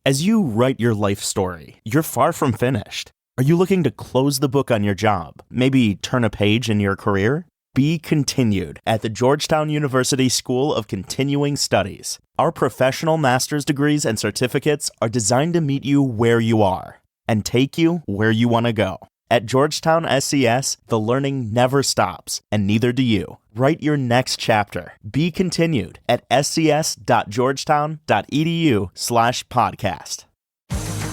As you write your life story, you're far from finished. Are you looking to close the book on your job? Maybe turn a page in your career? Be continued at the Georgetown University School of Continuing Studies. Our professional master's degrees and certificates are designed to meet you where you are and take you where you want to go. At Georgetown SCS, the learning never stops, and neither do you. Write your next chapter. Be continued at scs.georgetown.edu/podcast.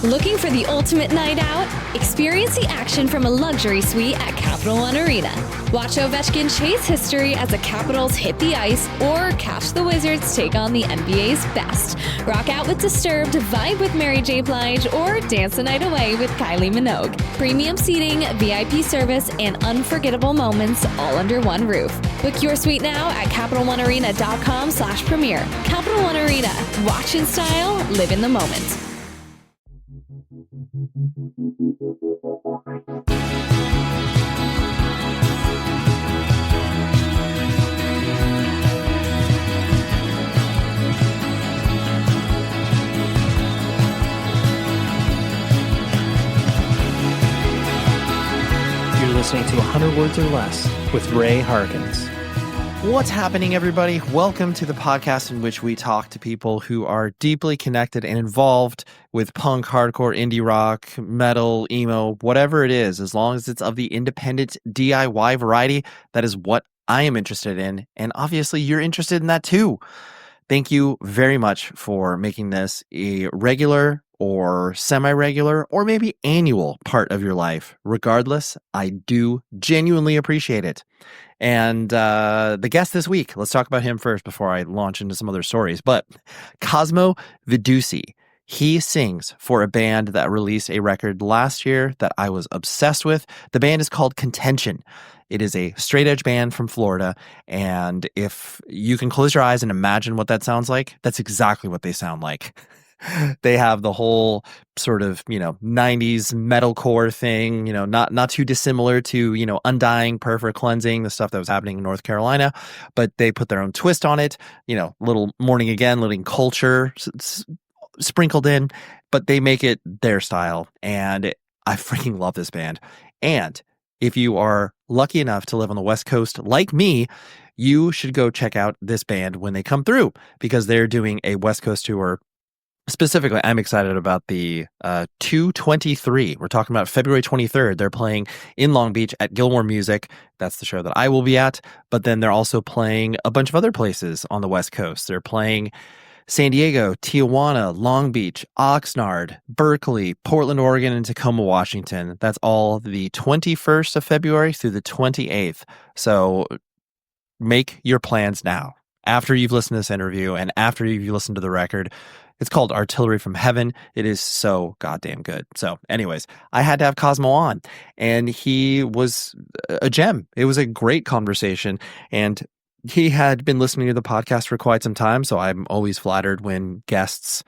Looking for the ultimate night out? Experience the action from a luxury suite at Capital One Arena. Watch Ovechkin chase history as the Capitals hit the ice, or catch the Wizards take on the NBA's best. Rock out with Disturbed, vibe with Mary J. Blige, or dance the night away with Kylie Minogue. Premium seating, VIP service, and unforgettable moments all under one roof. Book your suite now at CapitalOneArena.com/premier. Capital One Arena. Watch in style, live in the moment. You're listening to 100 Words or Less with Ray Harkins. What's happening, everybody? Welcome to the podcast in which we talk to people who are deeply connected and involved with punk, hardcore, indie rock, metal, emo, whatever it is, as long as it's of the independent DIY variety. That is what I am interested in, and obviously you're interested in that too. Thank you very much for making this a regular or semi-regular or maybe annual part of your life. Regardless, I do genuinely appreciate it. And the guest this week, let's talk about him first before I launch into some other stories. But Cosmo Vidussi, he sings for a band that released a record last year that I was obsessed with. The band is called Contention. It is a straight edge band from Florida. And if you can close your eyes and imagine what that sounds like, that's exactly what they sound like. They have the whole sort of, 90s metalcore thing, not too dissimilar to, Undying, Perfect Cleansing, the stuff that was happening in North Carolina, but they put their own twist on it, little Morning Again, Living Culture sprinkled in, but they make it their style. And I freaking love this band. And if you are lucky enough to live on the West Coast like me, you should go check out this band when they come through, because they're doing a West Coast tour. Specifically, I'm excited about the 223. We're talking about February 23rd. They're playing in Long Beach at Gilmore Music. That's the show that I will be at. But then they're also playing a bunch of other places on the West Coast. They're playing San Diego, Tijuana, Long Beach, Oxnard, Berkeley, Portland, Oregon, and Tacoma, Washington. That's all the 21st of February through the 28th. So make your plans now. After you've listened to this interview and after you've listened to the record. It's called Artillery from Heaven. It is so goddamn good. So anyways, I had to have Cosmo on, and he was a gem. It was a great conversation, and he had been listening to the podcast for quite some time, so I'm always flattered when guests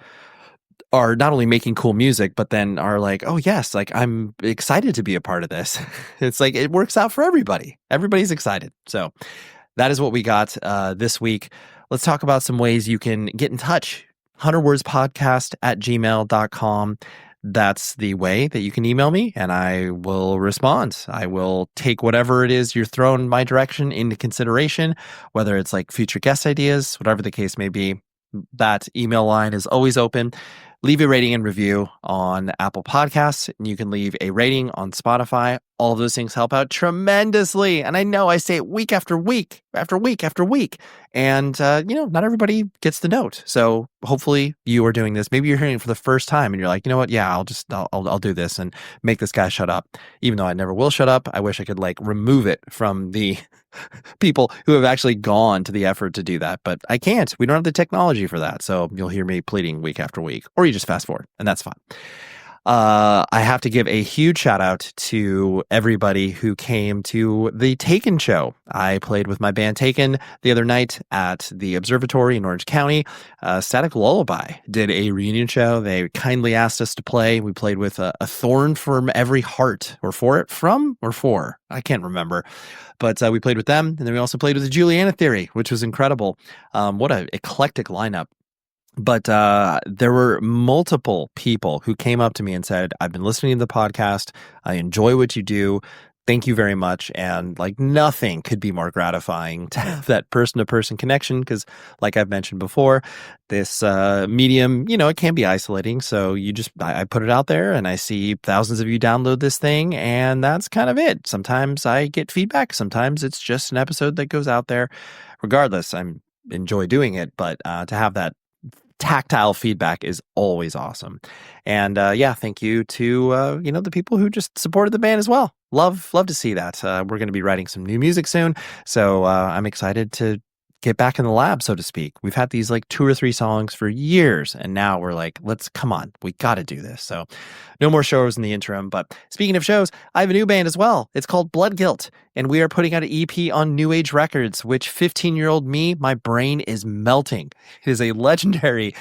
are not only making cool music, but then are like, oh yes, like I'm excited to be a part of this. It's like it works out for everybody. Everybody's excited. So that is what we got this week. Let's talk about some ways you can get in touch. 100wordspodcast@gmail.com. That's the way that you can email me, and I will respond. I will take whatever it is you're throwing my direction into consideration, whether it's like future guest ideas, whatever the case may be. That email line is always open. Leave a rating and review on Apple Podcasts, and you can leave a rating on Spotify. All of those things help out tremendously. And I know I say it week after week, after week after week. And, not everybody gets the note. So hopefully you are doing this. Maybe you're hearing it for the first time and you're like, you know what? Yeah, I'll do this and make this guy shut up. Even though I never will shut up, I wish I could remove it from the people who have actually gone to the effort to do that. But I can't. We don't have the technology for that. So you'll hear me pleading week after week, or you just fast forward, and that's fine. I have to give a huge shout out to everybody who came to the Taken show. I played with my band Taken the other night at the Observatory in Orange County. Static Lullaby did a reunion show. They kindly asked us to play. We played with a Thorn from Every Heart, or For It From, or For. I can't remember. But we played with them, and then we also played with the Juliana Theory, which was incredible. What an eclectic lineup. But there were multiple people who came up to me and said, I've been listening to the podcast. I enjoy what you do. Thank you very much. And like nothing could be more gratifying to have that person-to-person connection because, like I've mentioned before, this medium, it can be isolating. So I put it out there and I see thousands of you download this thing and that's kind of it. Sometimes I get feedback. Sometimes it's just an episode that goes out there. Regardless, I enjoy doing it. But to have that tactile feedback is always awesome. And thank you to the people who just supported the band as well. Love to see that. We're going to be writing some new music soon, so I'm excited to get back in the lab, so to speak. We've had these like 2 or 3 songs for years, and now we're like, come on, we got to do this. So no more shows in the interim. But speaking of shows, I have a new band as well. It's called Blood Guilt, and we are putting out an EP on New Age Records, which 15-year-old me, my brain is melting. It is a legendary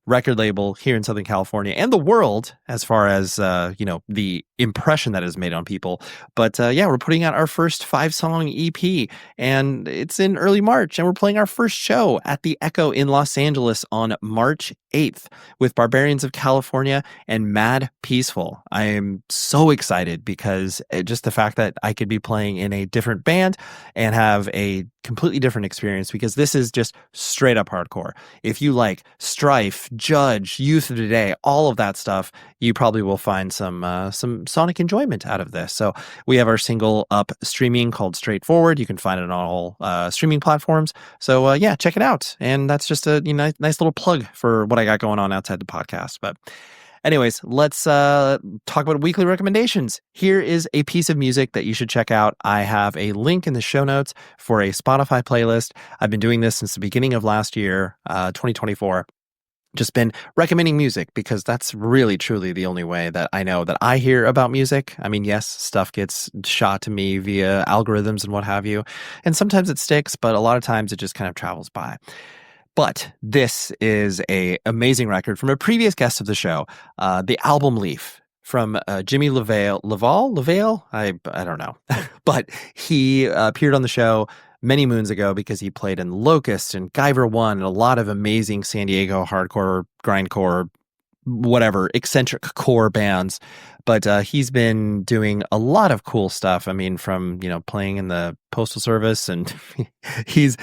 record label here in Southern California and the world as far as, the impression that is made on people. But we're putting out our first 5-song EP and it's in early March and we're playing our first show at the Echo in Los Angeles on March 8th with Barbarians of California and Mad Peaceful. I am so excited because just the fact that I could be playing in a different band and have a completely different experience because this is just straight up hardcore. If you like Strife, Judge, Youth of Today, all of that stuff, you probably will find some sonic enjoyment out of this. So we have our single up streaming called Straightforward. You can find it on all streaming platforms. So check it out. And that's just a nice little plug for what I got going on outside the podcast. But anyways, let's talk about weekly recommendations. Here is a piece of music that you should check out. I have a link in the show notes for a Spotify playlist. I've been doing this since the beginning of last year, 2024. Just been recommending music because that's really truly the only way that I know that I hear about music. I mean, yes, stuff gets shot to me via algorithms and what have you. And sometimes it sticks, but a lot of times it just kind of travels by. But this is a amazing record from a previous guest of the show, the album Leaf from Jimmy LaVale? I don't know. But he appeared on the show many moons ago because he played in Locust and Guyver One and a lot of amazing San Diego hardcore, grindcore, whatever, eccentric core bands. But he's been doing a lot of cool stuff. I mean, from, playing in the Postal Service, and he's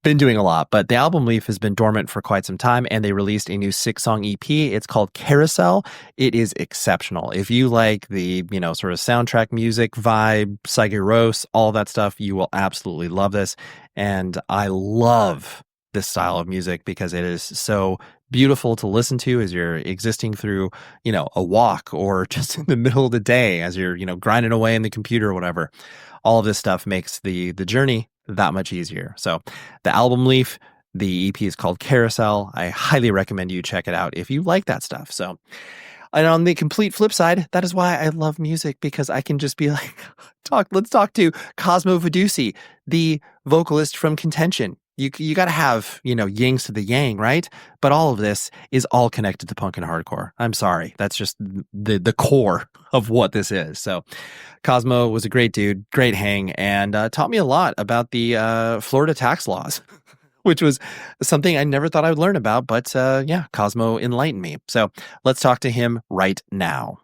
been doing a lot. But the album Leaf has been dormant for quite some time, and they released a new 6-song EP. It's called Carousel. It is exceptional. If you like the, sort of soundtrack music vibe, Sigur Rós, all that stuff, you will absolutely love this. And I love this style of music because it is so beautiful to listen to as you're existing through, a walk or just in the middle of the day as you're, grinding away in the computer or whatever. All of this stuff makes the journey that much easier. So the album Leaf, the EP is called Carousel. I highly recommend you check it out if you like that stuff. So, and on the complete flip side, that is why I love music, because I can just be like, let's talk to Cosmo Vidussi, the vocalist from Contention. You got to have, yings to the yang, right? But all of this is all connected to punk and hardcore. I'm sorry. That's just the core of what this is. So Cosmo was a great dude, great hang, and taught me a lot about the Florida tax laws, which was something I never thought I would learn about. But Cosmo enlightened me. So let's talk to him right now.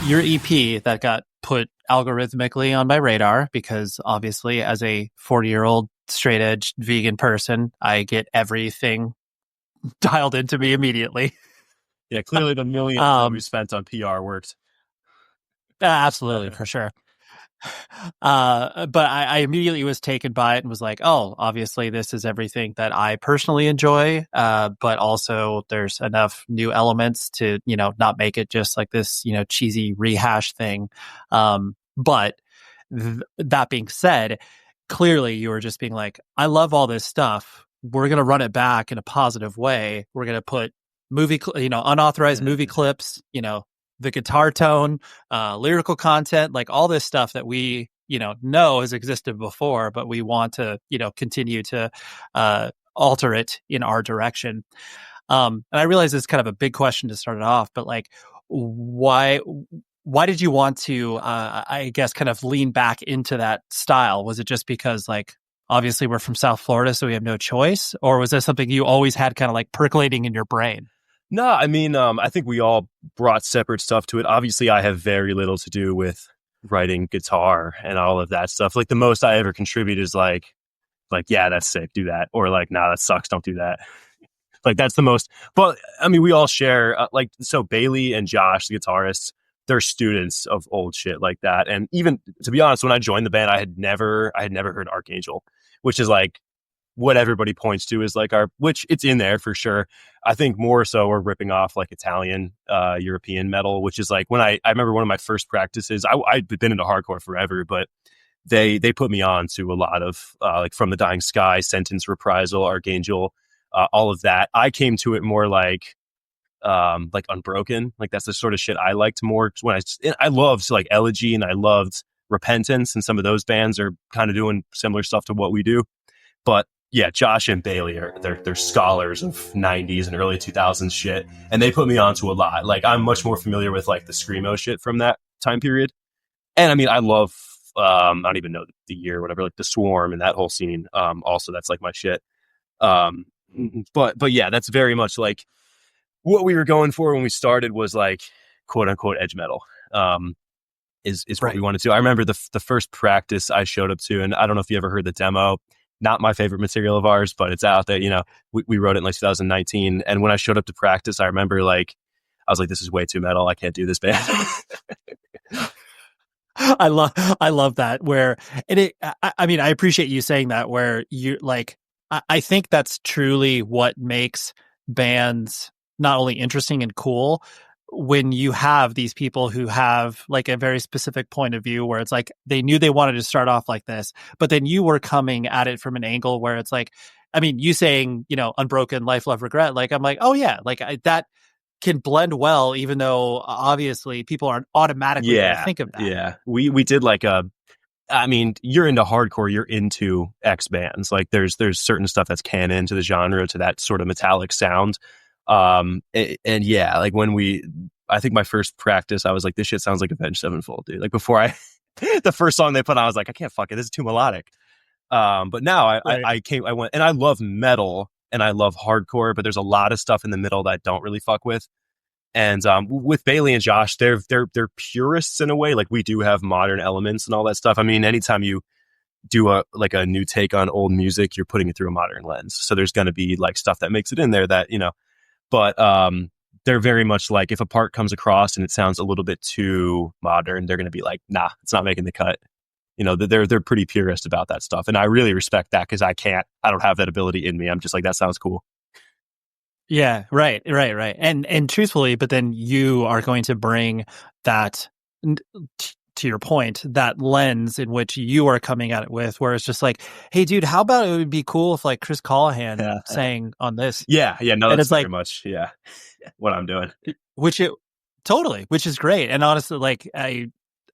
Your EP that got put algorithmically on my radar because obviously as a 40-year-old straight edge vegan person, I get everything dialed into me immediately. Yeah, clearly the millions that we spent on PR worked. Absolutely, for sure. But I immediately was taken by it and was like, oh, obviously this is everything that I personally enjoy. But also there's enough new elements to, not make it just like this, cheesy rehash thing. But that being said, clearly you were just being like, I love all this stuff. We're going to run it back in a positive way. We're going to put unauthorized movie clips, the guitar tone, lyrical content, like all this stuff that we, know has existed before, but we want to, continue to alter it in our direction. And I realize it's kind of a big question to start it off, but like, why did you want to, I guess, kind of lean back into that style? Was it just because, like, obviously we're from South Florida, so we have no choice? Or was that something you always had kind of like percolating in your brain? No, I mean, I think we all brought separate stuff to it. Obviously, I have very little to do with writing guitar and all of that stuff. Like, the most I ever contribute is like, yeah, that's sick, do that. Or like, nah, that sucks, don't do that. Like, that's the most. But I mean, we all share, so Bailey and Josh, the guitarists, they're students of old shit like that. And even, to be honest, when I joined the band, I had never heard Archangel, which is like what everybody points to is like which it's in there for sure. I think more so we're ripping off like Italian, European metal, which is like when I remember one of my first practices, I'd been into hardcore forever, but they put me on to a lot of like From the Dying Sky, Sentence, Reprisal, Archangel, all of that. I came to it more like Unbroken. Like, that's the sort of shit I liked more when I loved like Elegy, and I loved Repentance, and some of those bands are kind of doing similar stuff to what we do. But yeah, Josh and Bailey they're scholars of 90s and early 2000s shit, and they put me onto a lot. Like, I'm much more familiar with like the screamo shit from that time period. And I mean, I love I don't even know the year or whatever, like the Swarm and that whole scene. Also, that's like my shit. But yeah, that's very much like what we were going for when we started, was like quote unquote edge metal. Is what Right. we wanted to. I remember the first practice I showed up to, and I don't know if you ever heard the demo. Not my favorite material of ours, but it's out there. You know, we wrote it in like 2019, and when I showed up to practice, I remember like I was like, "This is way too metal. I can't do this band." I love that, where I mean, I appreciate you saying that, where you like, I think that's truly what makes bands not only interesting and cool, when you have these people who have like a very specific point of view, where it's like they knew they wanted to start off like this, but then you were coming at it from an angle where it's like, I mean, you saying, you know, Unbroken, Life, Love, Regret, like, I'm like, oh yeah, like that can blend well, even though obviously people aren't automatically going to think of that. Yeah. We did like I mean, you're into hardcore, you're into X bands. Like, there's certain stuff that's canon to the genre, to that sort of metallic sound. And yeah, like I think my first practice, I was like, this shit sounds like Avenged Sevenfold, dude. Like, before the first song they put on, I was like, I can't fuck it. This is too melodic. But now I went, and I love metal and I love hardcore, but there's a lot of stuff in the middle that I don't really fuck with. And with Bailey and Josh, they're purists in a way. Like, we do have modern elements and all that stuff. I mean, anytime you do a new take on old music, you're putting it through a modern lens. So there's going to be like stuff that makes it in there that, you know, but they're very much like, if a part comes across and it sounds a little bit too modern, they're going to be like, nah, it's not making the cut. You know, they're pretty purist about that stuff. And I really respect that, because I don't have that ability in me. I'm just like, that sounds cool. Yeah, right. And truthfully, but then you are going to bring that, to your point, that lens in which you are coming at it with, where it's just like, hey, dude, how about it would be cool if like Chris Callahan sang on this? Yeah, no, and that's it's like, very much what I'm doing. Which is great. And honestly, like,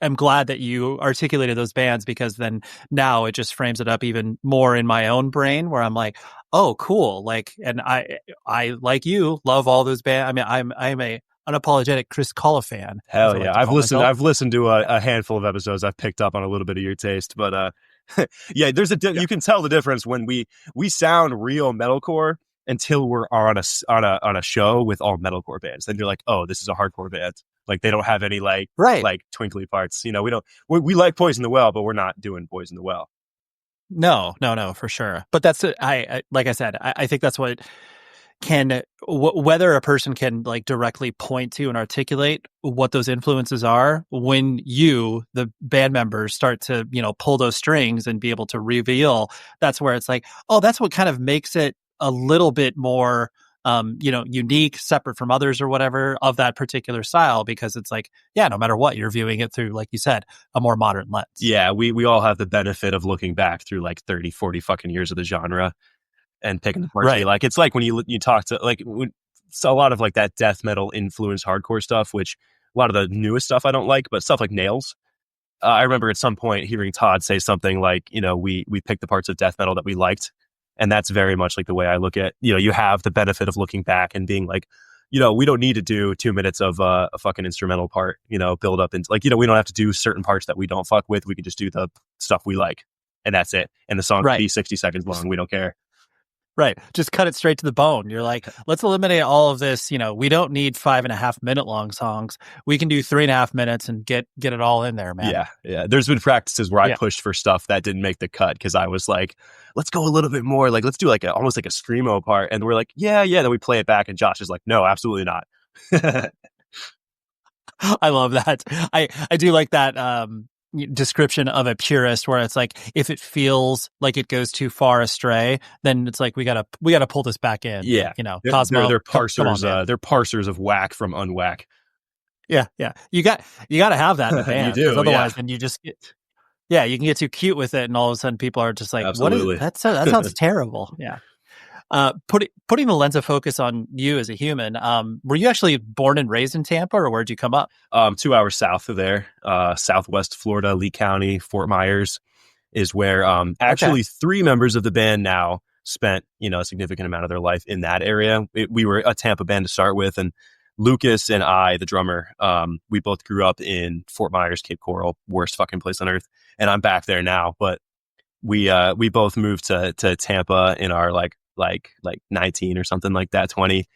I'm glad that you articulated those bands, because then now it just frames it up even more in my own brain, where I'm like, oh, cool. Like, and I like you love all those bands. I mean, I'm a unapologetic Chris Calla fan. Hell yeah. I've listened to a handful of episodes. I've picked up on a little bit of your taste, but yeah, there's you can tell the difference when we sound real metalcore until we're on a show with all metalcore bands. Then you're like, oh, this is a hardcore band. Like, they don't have any like twinkly parts. You know, we like Poison the Well, but we're not doing Poison the Well. No, for sure. But that's I like I said, I think that's what can whether a person can like directly point to and articulate what those influences are, when you, the band members, start to, you know, pull those strings and be able to reveal, that's where it's like, oh, that's what kind of makes it a little bit more you know, unique, separate from others or whatever of that particular style, because it's like, yeah, no matter what, you're viewing it through, like you said, a more modern lens. Yeah, we all have the benefit of looking back through like 30, 40 fucking years of the genre and picking the parts. Right. Like, it's like when you talk to like, so a lot of like that death metal influenced hardcore stuff, which a lot of the newest stuff I don't like, but stuff like Nails. I remember at some point hearing Todd say something like, you know, we picked the parts of death metal that we liked, And that's very much like the way I look at, you have the benefit of looking back and being like, we don't need to do 2 minutes of a fucking instrumental part, build up into like, we don't have to do certain parts that we don't fuck with. We can just do the stuff we like, and that's it. And the song can be 60 seconds long. We don't care. Right. Just cut it straight to the bone. You're like, let's eliminate all of this. We don't need 5.5 minute long songs. We can do 3.5 minutes and get it all in there, man. Yeah. There's been practices where I pushed for stuff that didn't make the cut because I was like, let's go a little bit more. Like, let's do like almost like a screamo part. And we're like, yeah. Then we play it back, and Josh is like, no, absolutely not. I love that. I do like that description of a purist where it's like, if it feels like it goes too far astray, then it's like we gotta pull this back in. Yeah, Cosmo, they're parsers. Come on, they're parsers of whack from unwhack. Yeah. You got to have that in the band. You do, otherwise, then you just get. Yeah, you can get too cute with it, and all of a sudden people are just like, absolutely. "What is that? That sounds terrible." Yeah. Putting the lens of focus on you as a human, were you actually born and raised in Tampa, or where'd you come up? 2 hours south of there, southwest Florida, Lee County, Fort Myers is where actually 3 members of the band now spent, a significant amount of their life in that area. We were a Tampa band to start with, and Lucas and I, the drummer, we both grew up in Fort Myers, Cape Coral, worst fucking place on earth. And I'm back there now, but we both moved to Tampa in our like 19 or something like that, 20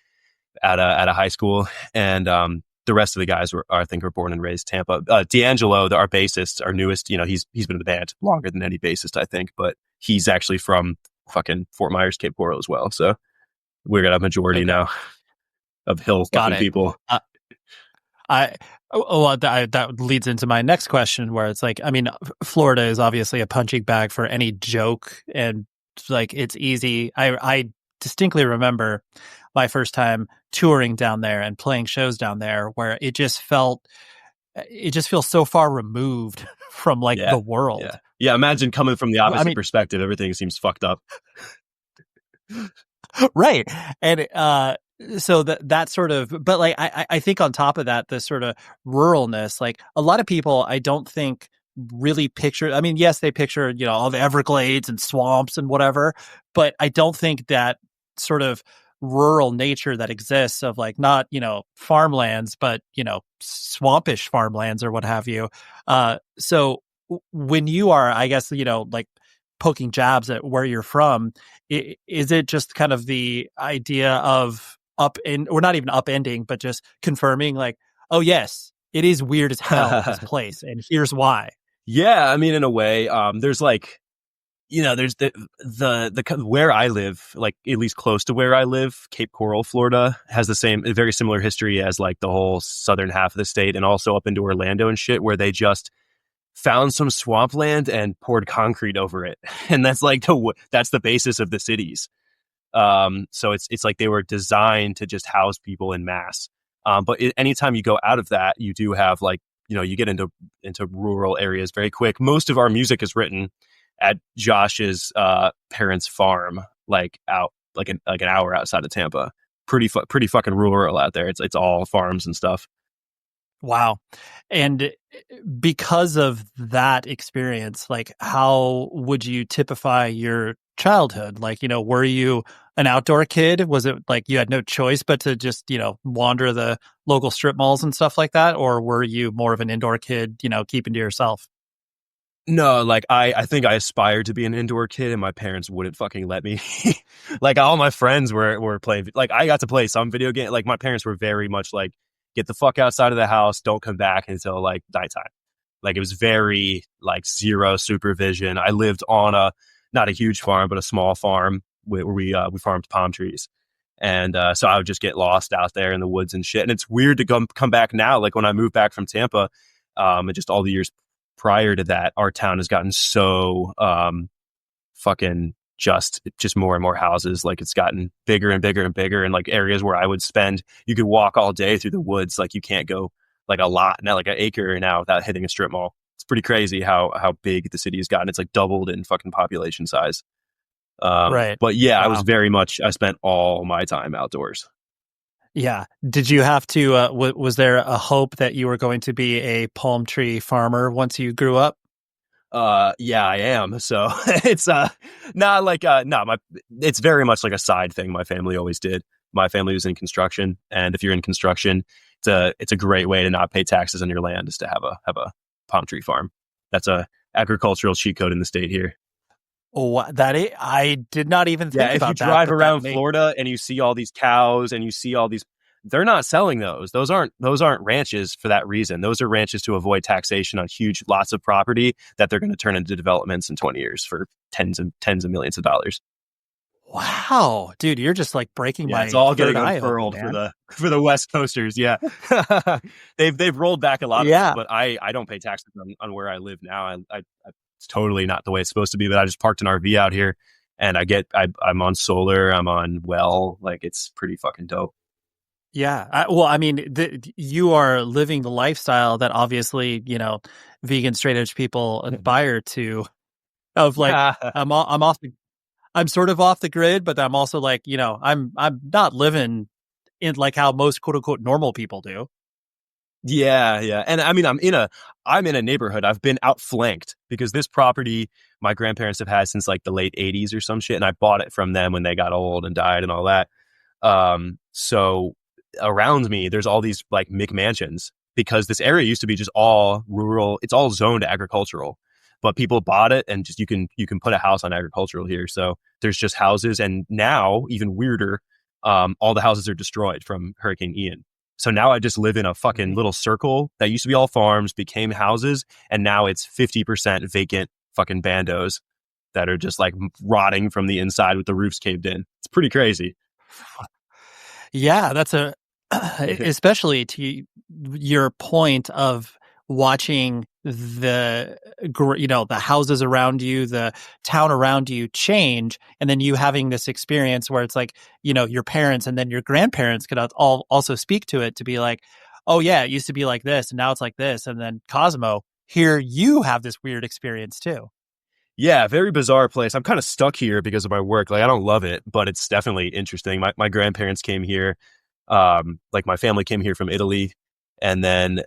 at a high school. And the rest of the guys were born and raised Tampa. D'Angelo, our bassist, our newest, he's been in the band longer than any bassist, I think, but he's actually from fucking Fort Myers, Cape Coral as well. So we're got a majority now of hill fucking people. That leads into my next question, where it's like, I mean, Florida is obviously a punching bag for any joke, and like it's easy. I distinctly remember my first time touring down there and playing shows down there, where it just feels so far removed from like the world. Yeah. Imagine coming from the opposite perspective. Everything seems fucked up. Right. And so that sort of, but like I think on top of that, the sort of ruralness, like a lot of people I don't think really picture, I mean, yes, they picture, all the Everglades and swamps and whatever, but I don't think that sort of rural nature that exists of like not, farmlands, but, swampish farmlands or what have you. So when you are, I guess, like poking jabs at where you're from, is it just kind of the idea of or not even upending, but just confirming like, oh yes, it is weird as hell, this place, and here's why. Yeah, I mean, in a way, there's like, there's the where I live, like at least close to where I live, Cape Coral, Florida, has a very similar history as like the whole southern half of the state, and also up into Orlando and shit, where they just found some swampland and poured concrete over it, and that's like that's the basis of the cities. So it's like they were designed to just house people in mass. But anytime you go out of that, you do have like, you get into rural areas very quick. Most of our music is written at Josh's parents' farm, like out like an hour outside of Tampa. Pretty fucking rural out there. It's all farms and stuff. Wow. And because of that experience, like how would you typify your childhood? Like, were you an outdoor kid? Was it like you had no choice but to just, wander the local strip malls and stuff like that? Or were you more of an indoor kid, keeping to yourself? No, like I think I aspired to be an indoor kid, and my parents wouldn't fucking let me. Like all my friends were playing, like I got to play some video game. Like my parents were very much like, get the fuck outside of the house, don't come back until like nighttime. Like it was very like zero supervision. I lived on not a huge farm, but a small farm where we farmed palm trees. And so I would just get lost out there in the woods and shit. And it's weird to come back now. Like when I moved back from Tampa, and just all the years prior to that, our town has gotten so fucking just more and more houses. Like it's gotten bigger and bigger and bigger. And like areas where I would you could walk all day through the woods. Like you can't go like a lot, not like an acre now without hitting a strip mall. It's pretty crazy how big the city has gotten. It's like doubled in fucking population size. Right. But yeah, wow. I spent all my time outdoors. Yeah. Did you have to, was there a hope that you were going to be a palm tree farmer once you grew up? Yeah, I am. So it's not like no, it's very much like a side thing my family always did. My family was in construction, and if you're in construction, it's a great way to not pay taxes on your land is to have a palm tree farm. That's a agricultural cheat code in the state here. Oh, I did not even think Yeah, if about you that. drive but around Florida and you see all these cows and you see all these, they're not selling those. Those aren't ranches for that reason. Those are ranches to avoid taxation on huge lots of property that they're going to turn into developments in 20 years for tens of millions of dollars. Wow, dude, you're just like breaking Yeah, my it's all third getting eye unfurled open, for the West Coasters. Yeah, they've rolled back a lot of Yeah. it, but I don't pay taxes on where I live now. It's totally not the way it's supposed to be. But I just parked an RV out here, and I'm on solar. I'm on well, like it's pretty fucking dope. Yeah. Well, I mean, you are living the lifestyle that obviously, vegan straight edge people aspire to. Of like, I'm sort of off the grid, but I'm also like, I'm not living in like how most quote unquote normal people do. Yeah. And I mean, I'm in a neighborhood. I've been outflanked because this property my grandparents have had since like the late 80s or some shit. And I bought it from them when they got old and died and all that. So around me, there's all these like McMansions because this area used to be just all rural. It's all zoned agricultural, but people bought it and just, you can put a house on agricultural here. So there's just houses. And now even weirder, all the houses are destroyed from Hurricane Ian. So now I just live in a fucking little circle that used to be all farms, became houses, and now it's 50% vacant fucking bandos that are just like rotting from the inside with the roofs caved in. It's pretty crazy. Yeah, that's especially to your point of watching the houses around you, the town around you change, and then you having this experience where it's like, your parents and then your grandparents could also speak to it to be like, oh yeah, it used to be like this and now it's like this. And then Cosmo, here you have this weird experience too. Yeah, very bizarre place. I'm kind of stuck here because of my work. Like I don't love it, but it's definitely interesting. My grandparents came here. Like my family came here from Italy, and then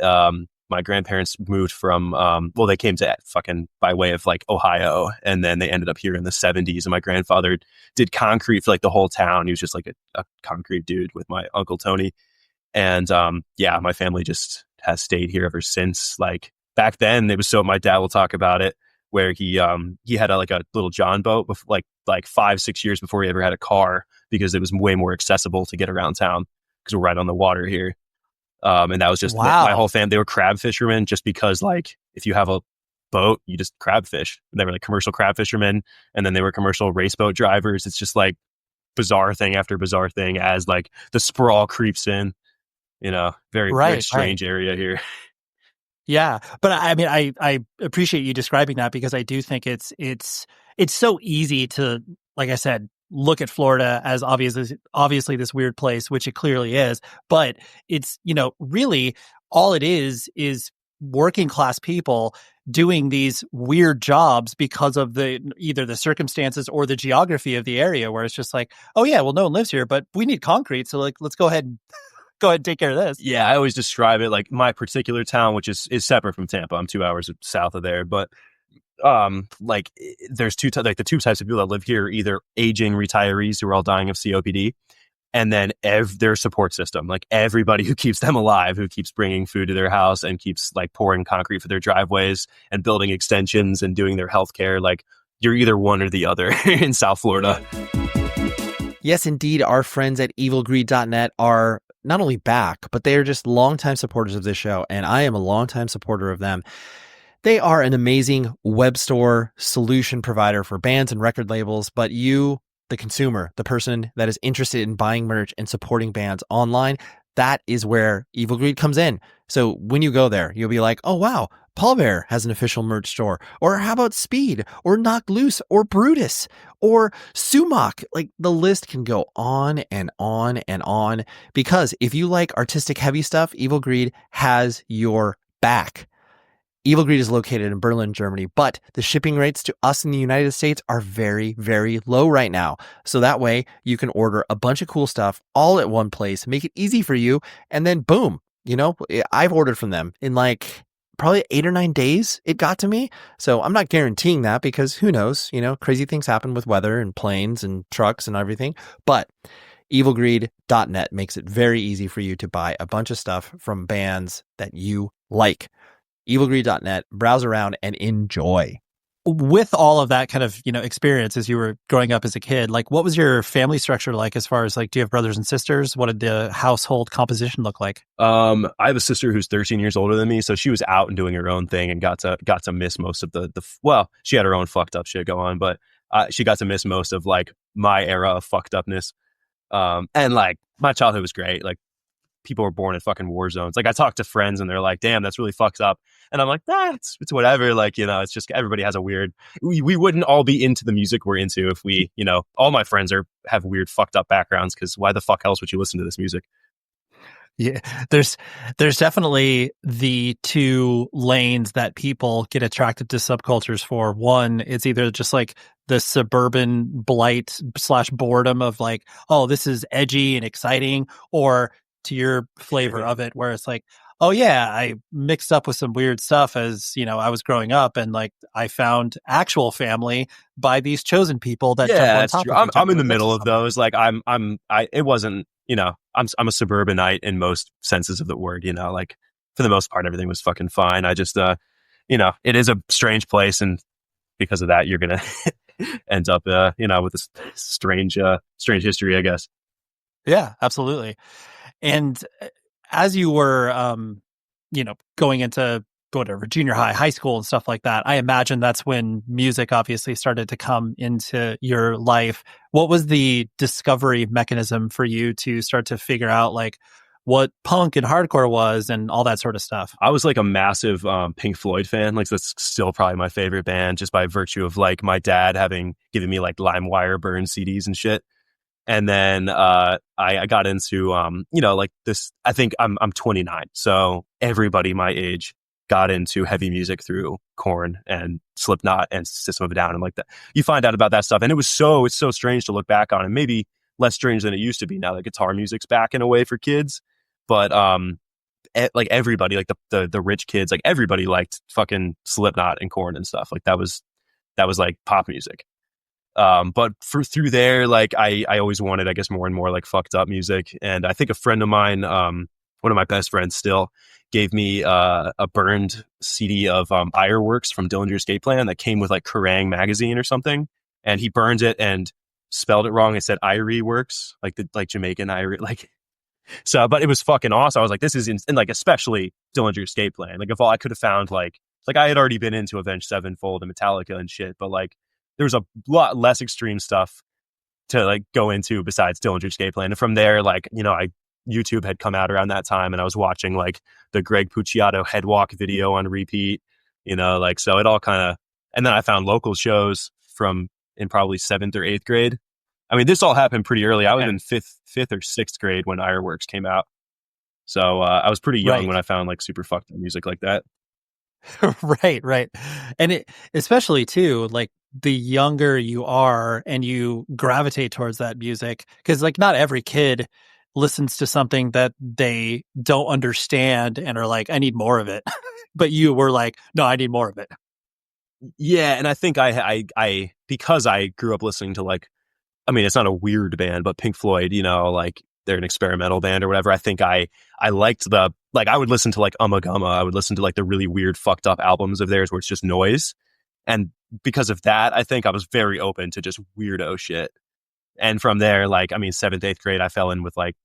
my grandparents moved from they came to fucking by way of like Ohio, and then they ended up here in the 70s. And my grandfather did concrete for like the whole town. He was just like a concrete dude with my uncle Tony. And my family just has stayed here ever since. Like back then, it was so my dad will talk about it where he had a little John boat like 5-6 years before he ever had a car because it was way more accessible to get around town because we're right on the water here. And that was just my whole family. They were crab fishermen just because like if you have a boat, you just crab fish. They were like commercial crab fishermen, and then they were commercial race boat drivers. It's just like bizarre thing after bizarre thing as like the sprawl creeps in, very strange area here. Yeah, but I mean, I appreciate you describing that because I do think it's so easy to, like I said, look at Florida as obviously this weird place, which it clearly is, but it's, really all it is working class people doing these weird jobs because of either the circumstances or the geography of the area where it's just like, oh yeah, well, no one lives here, but we need concrete. So like, let's go ahead and take care of this. Yeah, I always describe it like my particular town, which is separate from Tampa. I'm 2 hours south of there, but like there's the two types of people that live here, either aging retirees who are all dying of COPD, and then their support system, like everybody who keeps them alive, who keeps bringing food to their house and keeps like pouring concrete for their driveways and building extensions and doing their healthcare. Like you're either one or the other in South Florida. Yes, indeed. Our friends at evilgreed.net are not only back, but they are just longtime supporters of this show, and I am a longtime supporter of them. They are an amazing web store solution provider for bands and record labels, but you, the consumer, the person that is interested in buying merch and supporting bands online, that is where Evil Greed comes in. So when you go there, you'll be like, oh wow, Paul Bear has an official merch store. Or how about Speed? Or Knock Loose? Or Brutus? Or Sumac? Like the list can go on and on and on. Because if you like artistic heavy stuff, Evil Greed has your back. Evil Greed is located in Berlin, Germany, but the shipping rates to us in the United States are very, very low right now. So that way you can order a bunch of cool stuff all at one place, make it easy for you, and then boom, I've ordered from them in like probably 8 or 9 days it got to me. So I'm not guaranteeing that because who knows, crazy things happen with weather and planes and trucks and everything. But evilgreed.net makes it very easy for you to buy a bunch of stuff from bands that you like. Evilgreed.net, browse around and enjoy. With all of that kind of, experience as you were growing up as a kid, like what was your family structure like as far as like, do you have brothers and sisters? What did the household composition look like? I have a sister who's 13 years older than me. So she was out and doing her own thing and got to miss most of well, she had her own fucked up shit go on, but she got to miss most of like my era of fucked upness. And like my childhood was great. Like people were born in fucking war zones. Like I talk to friends and they're like, damn, that's really fucked up. And I'm like, it's whatever. Like, it's just everybody has a weird, we wouldn't all be into the music we're into if we, all my friends have weird fucked up backgrounds because why the fuck else would you listen to this music? Yeah, there's definitely the two lanes that people get attracted to subcultures for. One, it's either just like the suburban blight / boredom of like, oh, this is edgy and exciting, or to your flavor of it, where it's like, oh yeah, I mixed up with some weird stuff as, I was growing up and like I found actual family by these chosen people that jump on top of I'm in the middle of those. Like it wasn't, I'm a suburbanite in most senses of the word, like for the most part, everything was fucking fine. I just, it is a strange place. And because of that, you're going to end up, with this strange history, I guess. Yeah, absolutely. And as you were, going into whatever, junior high school and stuff like that, I imagine that's when music obviously started to come into your life. What was the discovery mechanism for you to start to figure out like what punk and hardcore was and all that sort of stuff? I was like a massive Pink Floyd fan. Like that's still probably my favorite band just by virtue of like my dad having given me like LimeWire burned CDs and shit. And then I got into like this. I think I'm 29, so everybody my age got into heavy music through Korn and Slipknot and System of a Down and like that. You find out about that stuff, and it's so strange to look back on, and maybe less strange than it used to be now that guitar music's back in a way for kids. But like everybody, like the rich kids, like everybody liked fucking Slipknot and Korn and stuff. Like that was like pop music. But through there, like I always wanted, I guess, more and more like fucked up music. And I think a friend of mine, one of my best friends still, gave me a burned CD of Ironworks from Dillinger Escape Plan that came with like Kerrang magazine or something. And he burned it and spelled it wrong. It said Irie Works, like the Jamaican Irie, like. So, but it was fucking awesome. I was like, this is and like especially Dillinger Escape Plan. Like if all I could have found like I had already been into Avenged Sevenfold and Metallica and shit, but like there was a lot less extreme stuff to like go into besides Dillinger Escape Plan. And from there, like, YouTube had come out around that time and I was watching like the Greg Puciato Headwalk video on repeat, like, so it all kind of, and then I found local shows in probably 7th or 8th grade. I mean, this all happened pretty early. I was in fifth or 6th grade when Ironworks came out. So I was pretty young when I found like super fucked up music like that. Right. And it, especially too, like the younger you are and you gravitate towards that music, because like not every kid listens to something that they don't understand and are like, I need more of it. But you were like, no, I need more of it. Yeah. And I think I because I grew up listening to like, I mean, it's not a weird band, but Pink Floyd, like they're an experimental band or whatever. I think I liked I would listen to like Ummagumma. I would listen to like the really weird fucked up albums of theirs where it's just noise. And because of that, I think I was very open to just weirdo shit. And from there, like, I mean, 7th, 8th grade, I fell in with like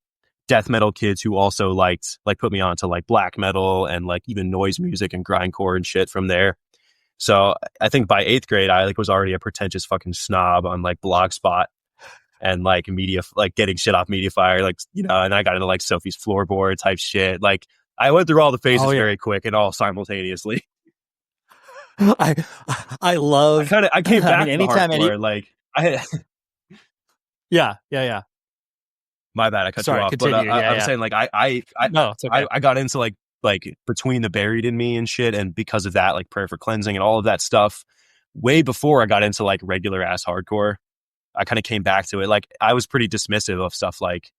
death metal kids who also liked, like put me on to like black metal and like even noise music and grindcore and shit from there. So I think by 8th grade, I like was already a pretentious fucking snob on like Blogspot. And like media, like getting shit off MediaFire, like, and I got into like Sophie's Floorboard type shit. Like I went through all the phases very quick and all simultaneously. I love. I came back to hardcore. Like I had. Yeah. My bad, I cut you off. Continue. But I'm saying like no, it's okay. I got into like Between the Buried and Me and shit, and because of that, like Prayer for Cleansing and all of that stuff, way before I got into like regular ass hardcore. I kind of came back to it. Like I was pretty dismissive of stuff like,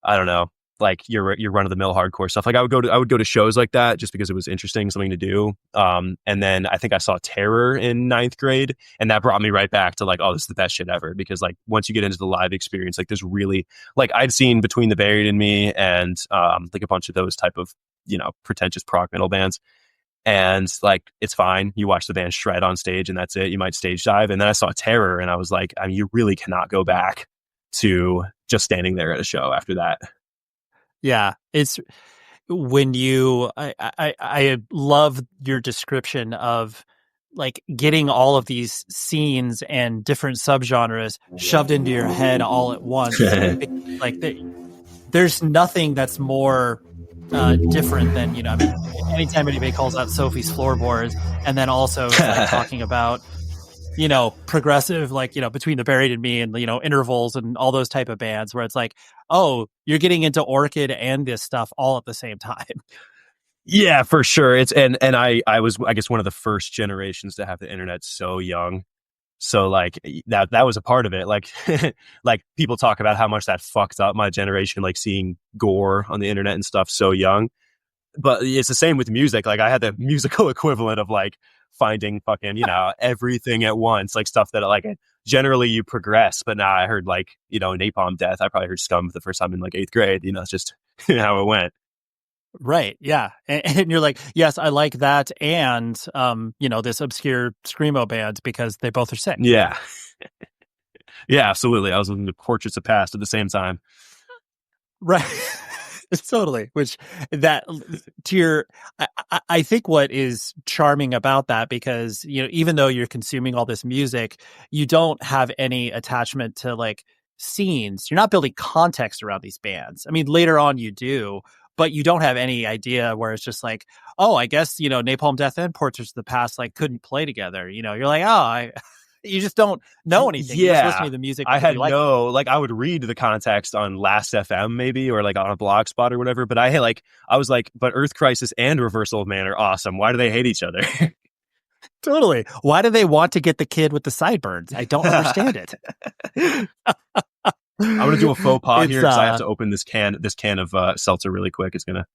I don't know, like your run of the mill hardcore stuff. Like I would go to shows like that just because it was interesting, something to do. And then I think I saw Terror in ninth grade, and that brought me right back to like, oh, this is the best shit ever. Because like once you get into the live experience, like there's really like I'd seen Between the Buried and Me and like a bunch of those type of, you know, pretentious prog metal bands. And like, it's fine. You watch the band shred on stage and that's it. You might stage dive. And then I saw Terror and I was like, I mean, you really cannot go back to just standing there at a show after that. Yeah, it's when I love your description of like getting all of these scenes and different subgenres shoved into your head all at once. Like there's nothing that's more different than, you know, I mean, anytime anybody calls out Sophie's Floorboards and then also like talking about, you know, progressive, like, you know, Between the Buried and Me and, you know, Intervals and all those type of bands where it's like, oh, you're getting into Orchid and this stuff all at the same time. Yeah, for sure. It's and I was, I guess, one of the first generations to have the internet so young. So like that was a part of it. Like like people talk about how much that fucked up my generation, like seeing gore on the internet and stuff so young. But it's the same with music. Like I had the musical equivalent of like finding fucking, you know, everything at once, like stuff that like generally you progress. But now I heard like, you know, Napalm Death. I probably heard Scum for the first time in like eighth grade. You know, it's just how it went. Right. Yeah. And you're like, yes, I like that. And, you know, this obscure Screamo band because they both are sick. Yeah. Yeah, absolutely. I was listening to Portraits of Past at the same time. Right. Totally. Which that to your, I think what is charming about that, because, you know, even though you're consuming all this music, you don't have any attachment to like scenes. You're not building context around these bands. I mean, later on you do, but you don't have any idea where it's just like, oh, I guess, you know, Napalm Death and Portraits of the Past like couldn't play together. You know, you're like, oh, you just don't know anything. Yeah. You're just listening to the music. I had like I would read the context on Last FM maybe, or like on a blog spot or whatever. But I was like, but Earth Crisis and Reversal of Man are awesome. Why do they hate each other? Totally. Why do they want to get the kid with the sideburns? I don't understand it. I'm gonna do a faux pas here because I have to open this can of seltzer really quick. It's gonna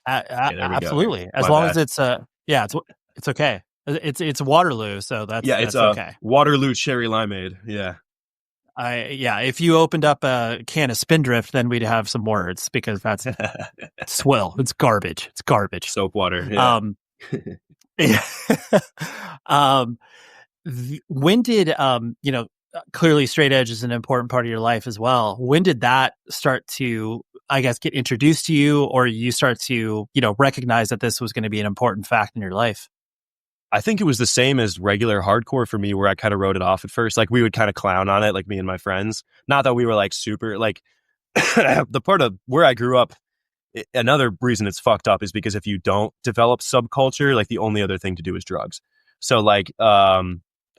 absolutely as long as it's it's okay. It's Waterloo, so that's okay. Waterloo cherry limeade. Yeah. If you opened up a can of Spindrift, then we'd have some words because that's swill. It's garbage. It's garbage. Soap water. Yeah. When did you know, clearly straight edge is an important part of your life as well. When did that start to, I guess, get introduced to you, or you start to, you know, recognize that this was going to be an important fact in your life? I think it was the same as regular hardcore for me, where I kind of wrote it off at first. Like we would kind of clown on it, like me and my friends. Not that we were like super, like the part of where I grew up, another reason it's fucked up is because if you don't develop subculture, like the only other thing to do is drugs. So like,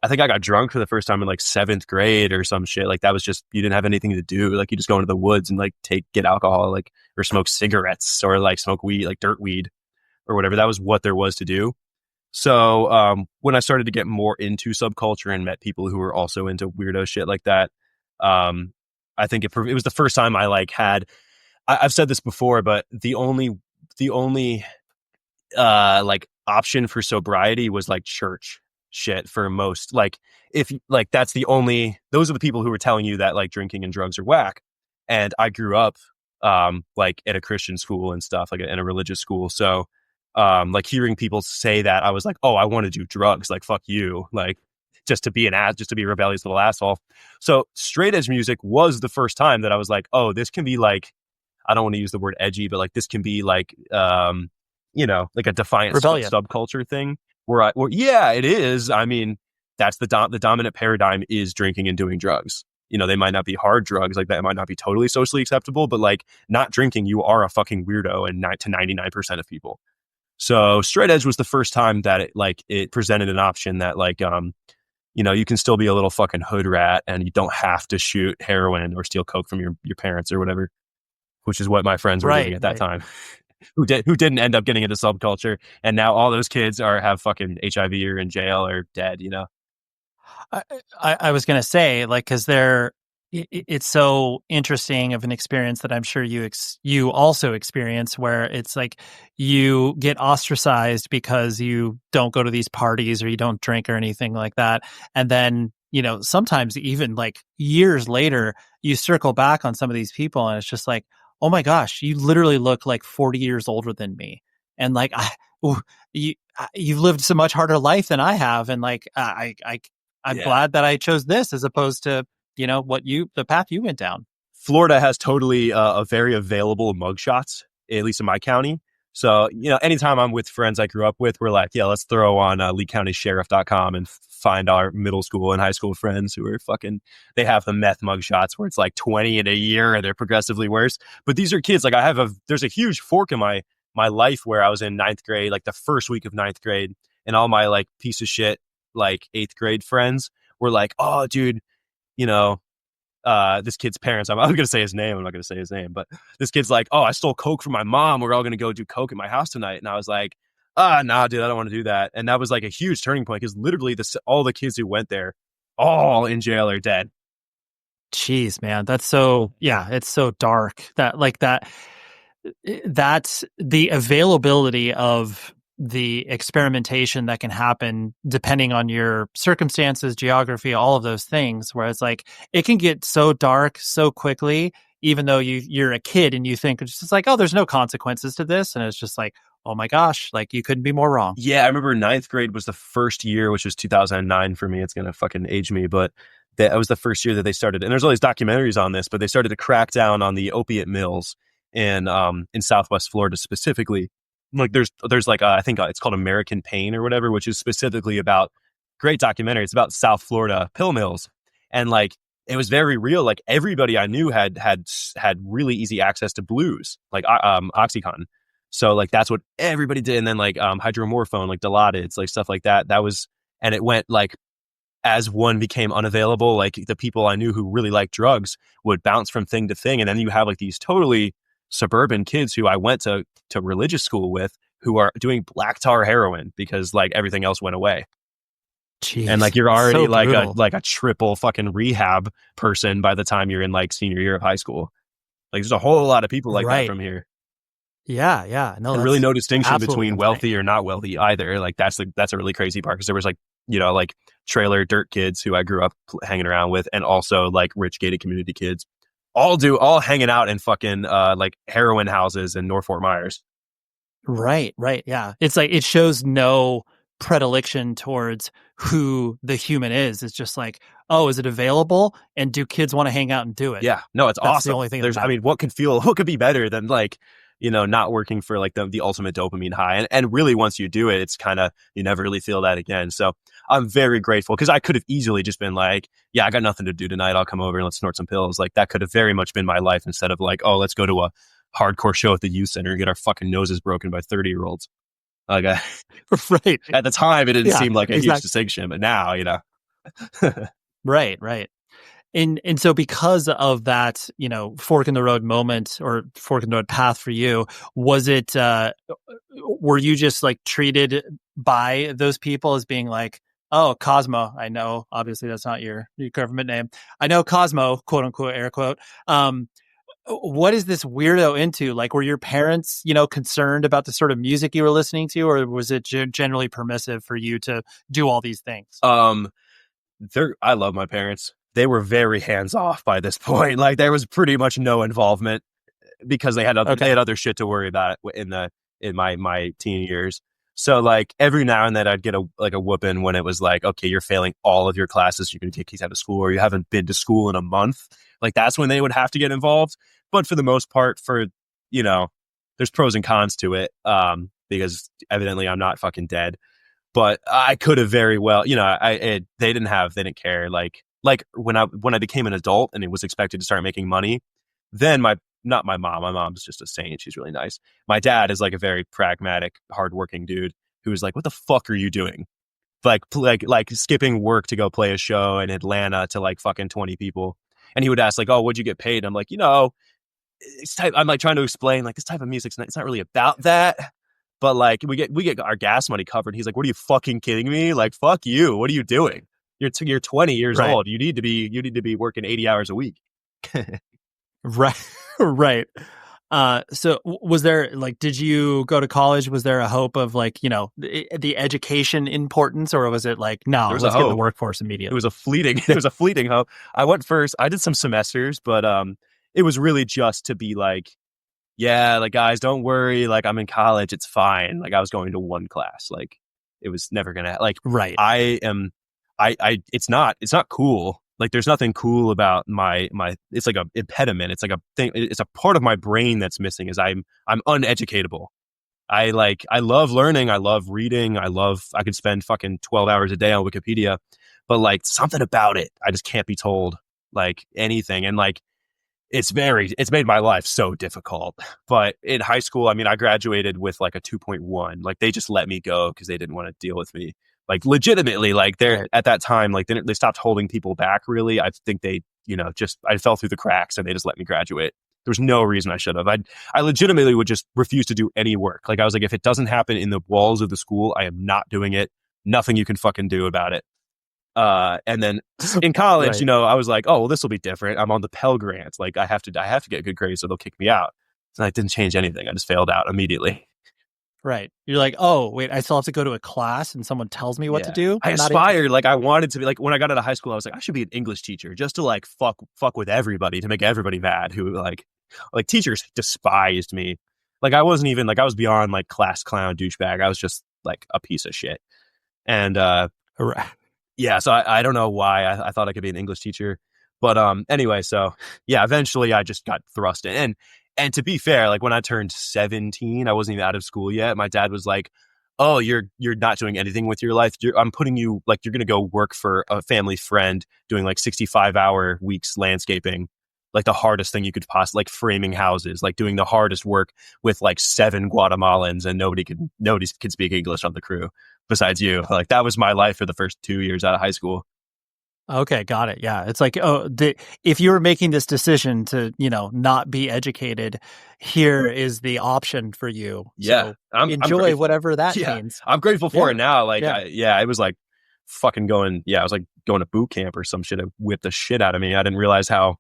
I think I got drunk for the first time in like 7th grade or some shit. Like that was just, you didn't have anything to do. Like you just go into the woods and like get alcohol, like, or smoke cigarettes or like smoke weed, like dirt weed or whatever. That was what there was to do. So when I started to get more into subculture and met people who were also into weirdo shit like that, I think it was the first time I like had, I've said this before, but the only like option for sobriety was like church shit for most. Like if like that's the only, those are the people who were telling you that like drinking and drugs are whack. And I grew up like at a Christian school and stuff, like in a religious school. So like hearing people say that, I was like, oh, I want to do drugs, like fuck you, like just to be a rebellious little asshole. So straight edge music was the first time that I was like, oh, this can be like, I don't want to use the word edgy, but like this can be like you know, like a defiant subculture thing where yeah, it is. I mean, that's the dominant paradigm is drinking and doing drugs. You know, they might not be hard drugs, like that might not be totally socially acceptable, but like not drinking, you are a fucking weirdo, and to 99% of people. So straight edge was the first time that it presented an option that like, you know, you can still be a little fucking hood rat and you don't have to shoot heroin or steal coke from your parents or whatever, which is what my friends were doing at that time, who didn't end up getting into subculture. And now all those kids have fucking HIV or in jail or dead, you know? I was going to say, like, cause they're, It's so interesting of an experience that I'm sure you also experience, where it's like you get ostracized because you don't go to these parties or you don't drink or anything like that. And then, sometimes even like years later, you circle back on some of these people and it's just like, oh my gosh, you literally look like 40 years older than me. And like, you've lived so much harder life than I have. And like, I'm glad that I chose this as opposed to, the path you went down. Florida has totally a very available mugshots, at least in my county. So, anytime I'm with friends I grew up with, we're like, yeah, let's throw on LeeCountySheriff.com and find our middle school and high school friends who are they have the meth mugshots where it's like 20 in a year and they're progressively worse. But these are kids. Like there's a huge fork in my life where I was in ninth grade, like the first week of ninth grade, and all my like piece of shit, like eighth grade friends were like, oh, dude, this kid's parents, I'm going to say his name. I'm not going to say his name, but this kid's like, oh, I stole coke from my mom. We're all going to go do coke at my house tonight. And I was like, nah, dude, I don't want to do that. And that was like a huge turning point because literally all the kids who went there, all in jail or dead. Jeez, man. That's so, it's so dark that's the availability of the experimentation that can happen depending on your circumstances, geography, all of those things, where it's like it can get so dark so quickly, even though you're a kid and you think it's just like, oh, there's no consequences to this. And it's just like, oh my gosh, like you couldn't be more wrong. Yeah, I remember ninth grade was the first year, which was 2009 for me. It's going to fucking age me, but that was the first year that they started. And there's all these documentaries on this, but they started to crack down on the opiate mills in Southwest Florida specifically. Like there's like I think it's called American Pain or whatever, which is specifically about, great documentary. It's about South Florida pill mills, and like it was very real. Like everybody I knew had really easy access to blues, like OxyContin. So like that's what everybody did, and then like hydromorphone, like Dilaudid, like stuff like that. That was, and it went like as one became unavailable, like the people I knew who really liked drugs would bounce from thing to thing, and then you have like these totally suburban kids who I went to religious school with who are doing black tar heroin because like everything else went away. Jeez, and like you're already so like a triple fucking rehab person by the time you're in like senior year of high school. Like there's a whole lot of people like that from here. Yeah. No, and really no distinction between insane. wealthy or not wealthy either. Like that's a really crazy part because there was like, like trailer dirt kids who I grew up hanging around with, and also like rich gated community kids. All hanging out in fucking like heroin houses in North Fort Myers. Right. Yeah. It's like it shows no predilection towards who the human is. It's just like, oh, is it available? And do kids want to hang out and do it? Yeah. No, it's That's awesome. The only thing what could be better than like, not working for like the ultimate dopamine high. And really once you do it, it's kind of, you never really feel that again. So I'm very grateful because I could have easily just been like, yeah, I got nothing to do tonight. I'll come over and let's snort some pills. Like that could have very much been my life instead of like, oh, let's go to a hardcore show at the youth center and get our fucking noses broken by 30-year-olds. Like, right. At the time, it didn't seem like a huge distinction, but now, Right. And so because of that, fork in the road moment or fork in the road path for you, was it, were you just like treated by those people as being like, oh, Cosmo, I know, obviously that's not your government name. I know Cosmo, quote unquote, air quote. What is this weirdo into? Like, were your parents, concerned about the sort of music you were listening to, or was it generally permissive for you to do all these things? I love my parents. They were very hands off by this point. Like there was pretty much no involvement because they had other shit to worry about in my teen years. So like every now and then I'd get a whooping when it was like, okay, you're failing all of your classes. You're going to get kicked out of school, or you haven't been to school in a month. Like that's when they would have to get involved. But for the most part, there's pros and cons to it because evidently I'm not fucking dead. But I could have very well, they didn't care. Like when I became an adult and it was expected to start making money, then my mom's just a saint. She's really nice. My dad is like a very pragmatic, hardworking dude who was like, what the fuck are you doing? Like skipping work to go play a show in Atlanta to like fucking 20 people. And he would ask like, oh, what'd you get paid? I'm like, I'm like trying to explain like this type of music's it's not really about that. But like we get our gas money covered. He's like, what are you fucking kidding me? Like, fuck you. What are you doing? You're 20 years Right. old. You need to be working 80 hours a week. Right. Right. So was there like, did you go to college? Was there a hope of like, the education importance, or was it like, no, There was let's a get in the hope. workforce It immediately? was a fleeting hope. I went first. I did some semesters, but it was really just to be like, yeah, like guys, don't worry. Like I'm in college, it's fine. Like I was going to one class. Like it was never gonna like. Right. It's not cool. Like there's nothing cool about my it's like a impediment. It's like a thing. It's a part of my brain that's missing. Is I'm uneducatable. I love learning. I love reading. I could spend fucking 12 hours a day on Wikipedia, but like something about it, I just can't be told like anything. And like, it's made my life so difficult. But in high school, I mean, I graduated with like a 2.1. Like they just let me go because they didn't want to deal with me. Like legitimately, like they're at that time, like they stopped holding people back really. I think they, I fell through the cracks and they just let me graduate. There was no reason I should have. I legitimately would just refuse to do any work. Like I was like, if it doesn't happen in the walls of the school, I am not doing it. Nothing you can fucking do about it. And then in college, Right. I was like, oh, well, this will be different. I'm on the Pell Grant. Like I have to get good grades, so they'll kick me out. So I didn't change anything. I just failed out immediately. Right. You're like, oh, wait, I still have to go to a class and someone tells me what to do? I I'm not aspired, like I wanted to be like, when I got out of high school, I was like, I should be an English teacher just to like fuck with everybody, to make everybody mad who like teachers despised me. Like I wasn't even like, I was beyond like class clown douchebag. I was just like a piece of shit. And Right. yeah, so I don't know why I thought I could be an English teacher. But anyway, so yeah, eventually I just got thrust in. And to be fair, like when I turned 17, I wasn't even out of school yet. My dad was like, oh, you're not doing anything with your life. I'm putting you, like, you're going to go work for a family friend doing like 65-hour weeks landscaping, like the hardest thing you could possibly, like framing houses, like doing the hardest work with like 7 Guatemalans, and nobody could speak English on the crew besides you. Like that was my life for the first 2 years out of high school. Okay, got it. Yeah. It's like, if you were making this decision to, not be educated, here is the option for you. Yeah. So enjoy whatever that Yeah, means. I'm grateful for Yeah. it now. Like, Yeah. it was like fucking going, I was like going to boot camp or some shit. It whipped the shit out of me. I didn't realize how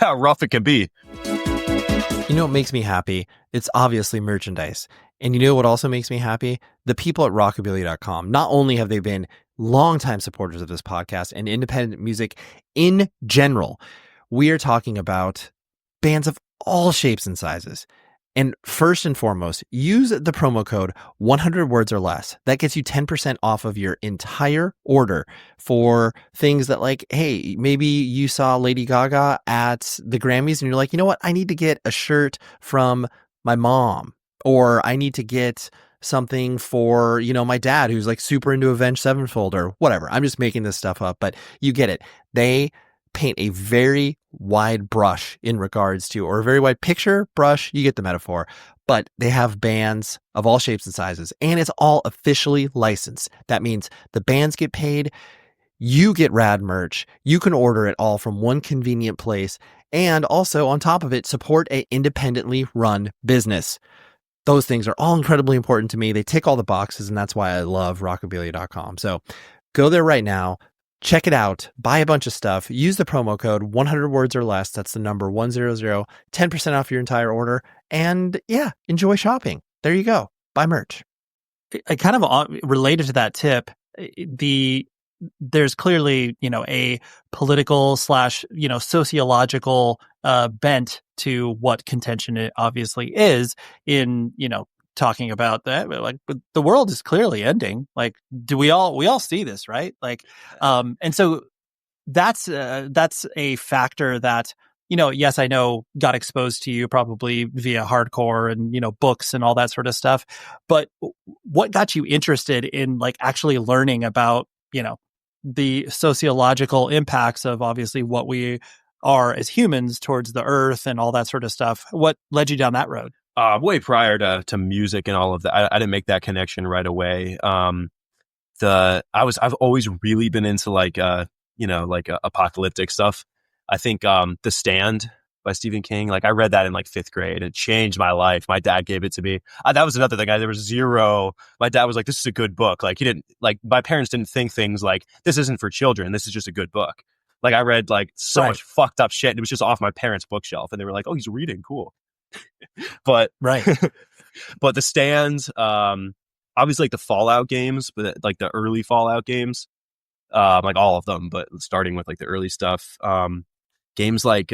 rough it can be. You know what makes me happy? It's obviously merchandise. And you know what also makes me happy? The people at rockabilly.com. Not only have they been longtime supporters of this podcast and independent music in general, we are talking about bands of all shapes and sizes. And first and foremost, use the promo code 100 words or less. That gets you 10% off of your entire order for things that, like, hey, maybe you saw Lady Gaga at the Grammys and you're like, you know what? I need to get a shirt from my mom, or I need to get something for, my dad who's like super into Avenged Sevenfold or whatever. I'm just making this stuff up, but you get it. They paint a very wide brush in regards to, or a very wide picture brush, you get the metaphor, but they have bands of all shapes and sizes, and it's all officially licensed. That means the bands get paid, you get rad merch, you can order it all from one convenient place, and also on top of it, support an independently run business. Those things are all incredibly important to me. They tick all the boxes, and that's why I love rockabilly.com. So go there right now. Check it out. Buy a bunch of stuff. Use the promo code 100 words or less. That's the number 100, 10% off your entire order. And yeah, enjoy shopping. There you go. Buy merch. I kind of related to that tip, there's clearly, a political / sociological bent to what contention obviously is in, talking about that. Like, but the world is clearly ending. Like, do we all see this, right? Like, and so that's a factor that, yes, I know got exposed to you probably via hardcore and, books and all that sort of stuff. But what got you interested in like actually learning about, the sociological impacts of obviously what we are as humans towards the earth and all that sort of stuff? What led you down that road? Way prior to music and all of that, I didn't make that connection right away. I've always really been into like apocalyptic stuff. I think The Stand by Stephen King. Like I read that in like 5th grade. It changed my life. My dad gave it to me. That was another thing. There was zero. My dad was like, this is a good book. Like he didn't like, my parents didn't think things like this isn't for children. This is just a good book. Like I read like so much fucked up shit. And it was just off my parents' bookshelf. And they were like, oh, he's reading. Cool. But but the Stands, obviously like the Fallout games, but like the early Fallout games, like all of them, but starting with like the early stuff, games like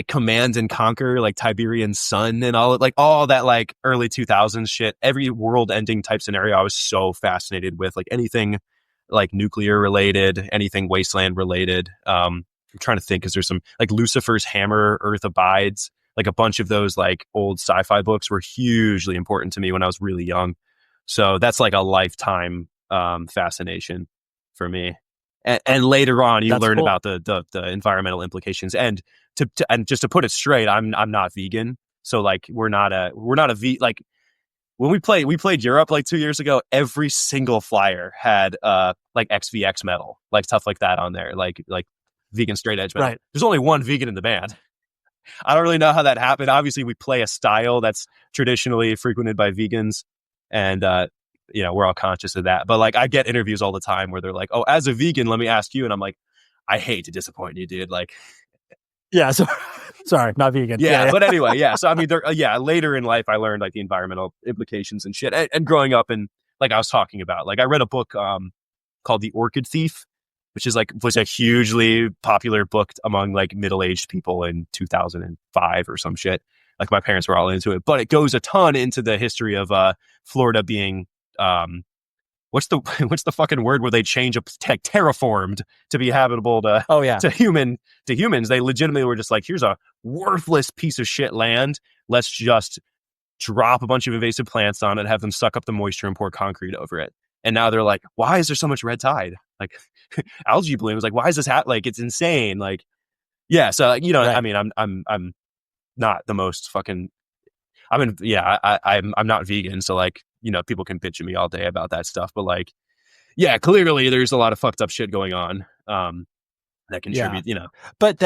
Command and Conquer, like Tiberian Sun and all that like early 2000s shit, every world ending type scenario I was so fascinated with, like anything like nuclear related, anything wasteland related. I'm trying to think because there's some like Lucifer's Hammer, Earth Abides, like a bunch of those like old sci-fi books were hugely important to me when I was really young. So that's like a lifetime fascination for me. And later on, you learn about the environmental implications. And and just to put it straight, I'm not vegan. So like we're not a like when we played Europe like 2 years ago, every single flyer had like XVX metal, like stuff like that on there, like vegan straight edge metal. Right. There's only one vegan in the band. I don't really know how that happened. Obviously, we play a style that's traditionally frequented by vegans, and we're all conscious of that. But like, I get interviews all the time where they're like, "Oh, as a vegan, let me ask you," and I'm like, "I hate to disappoint you, dude." Like, yeah, so sorry, not vegan. Yeah, but anyway, yeah. So I mean, later in life, I learned like the environmental implications and shit. And growing up, and like I was talking about, like I read a book called The Orchid Thief, which was a hugely popular book among like middle-aged people in 2005 or some shit. Like my parents were all into it, but it goes a ton into the history of Florida being what's the fucking word where they change terraformed to be habitable to humans. They legitimately were just like, here's a worthless piece of shit land. Let's just drop a bunch of invasive plants on it, have them suck up the moisture and pour concrete over it. And now they're like, why is there so much red tide? Like algae blooms. Like, why is this like it's insane? Like, yeah. So right. I mean, I'm not the most fucking. I mean, yeah, I'm not vegan, so like, people can bitch at me all day about that stuff, but like, yeah, clearly there's a lot of fucked up shit going on that contribute, But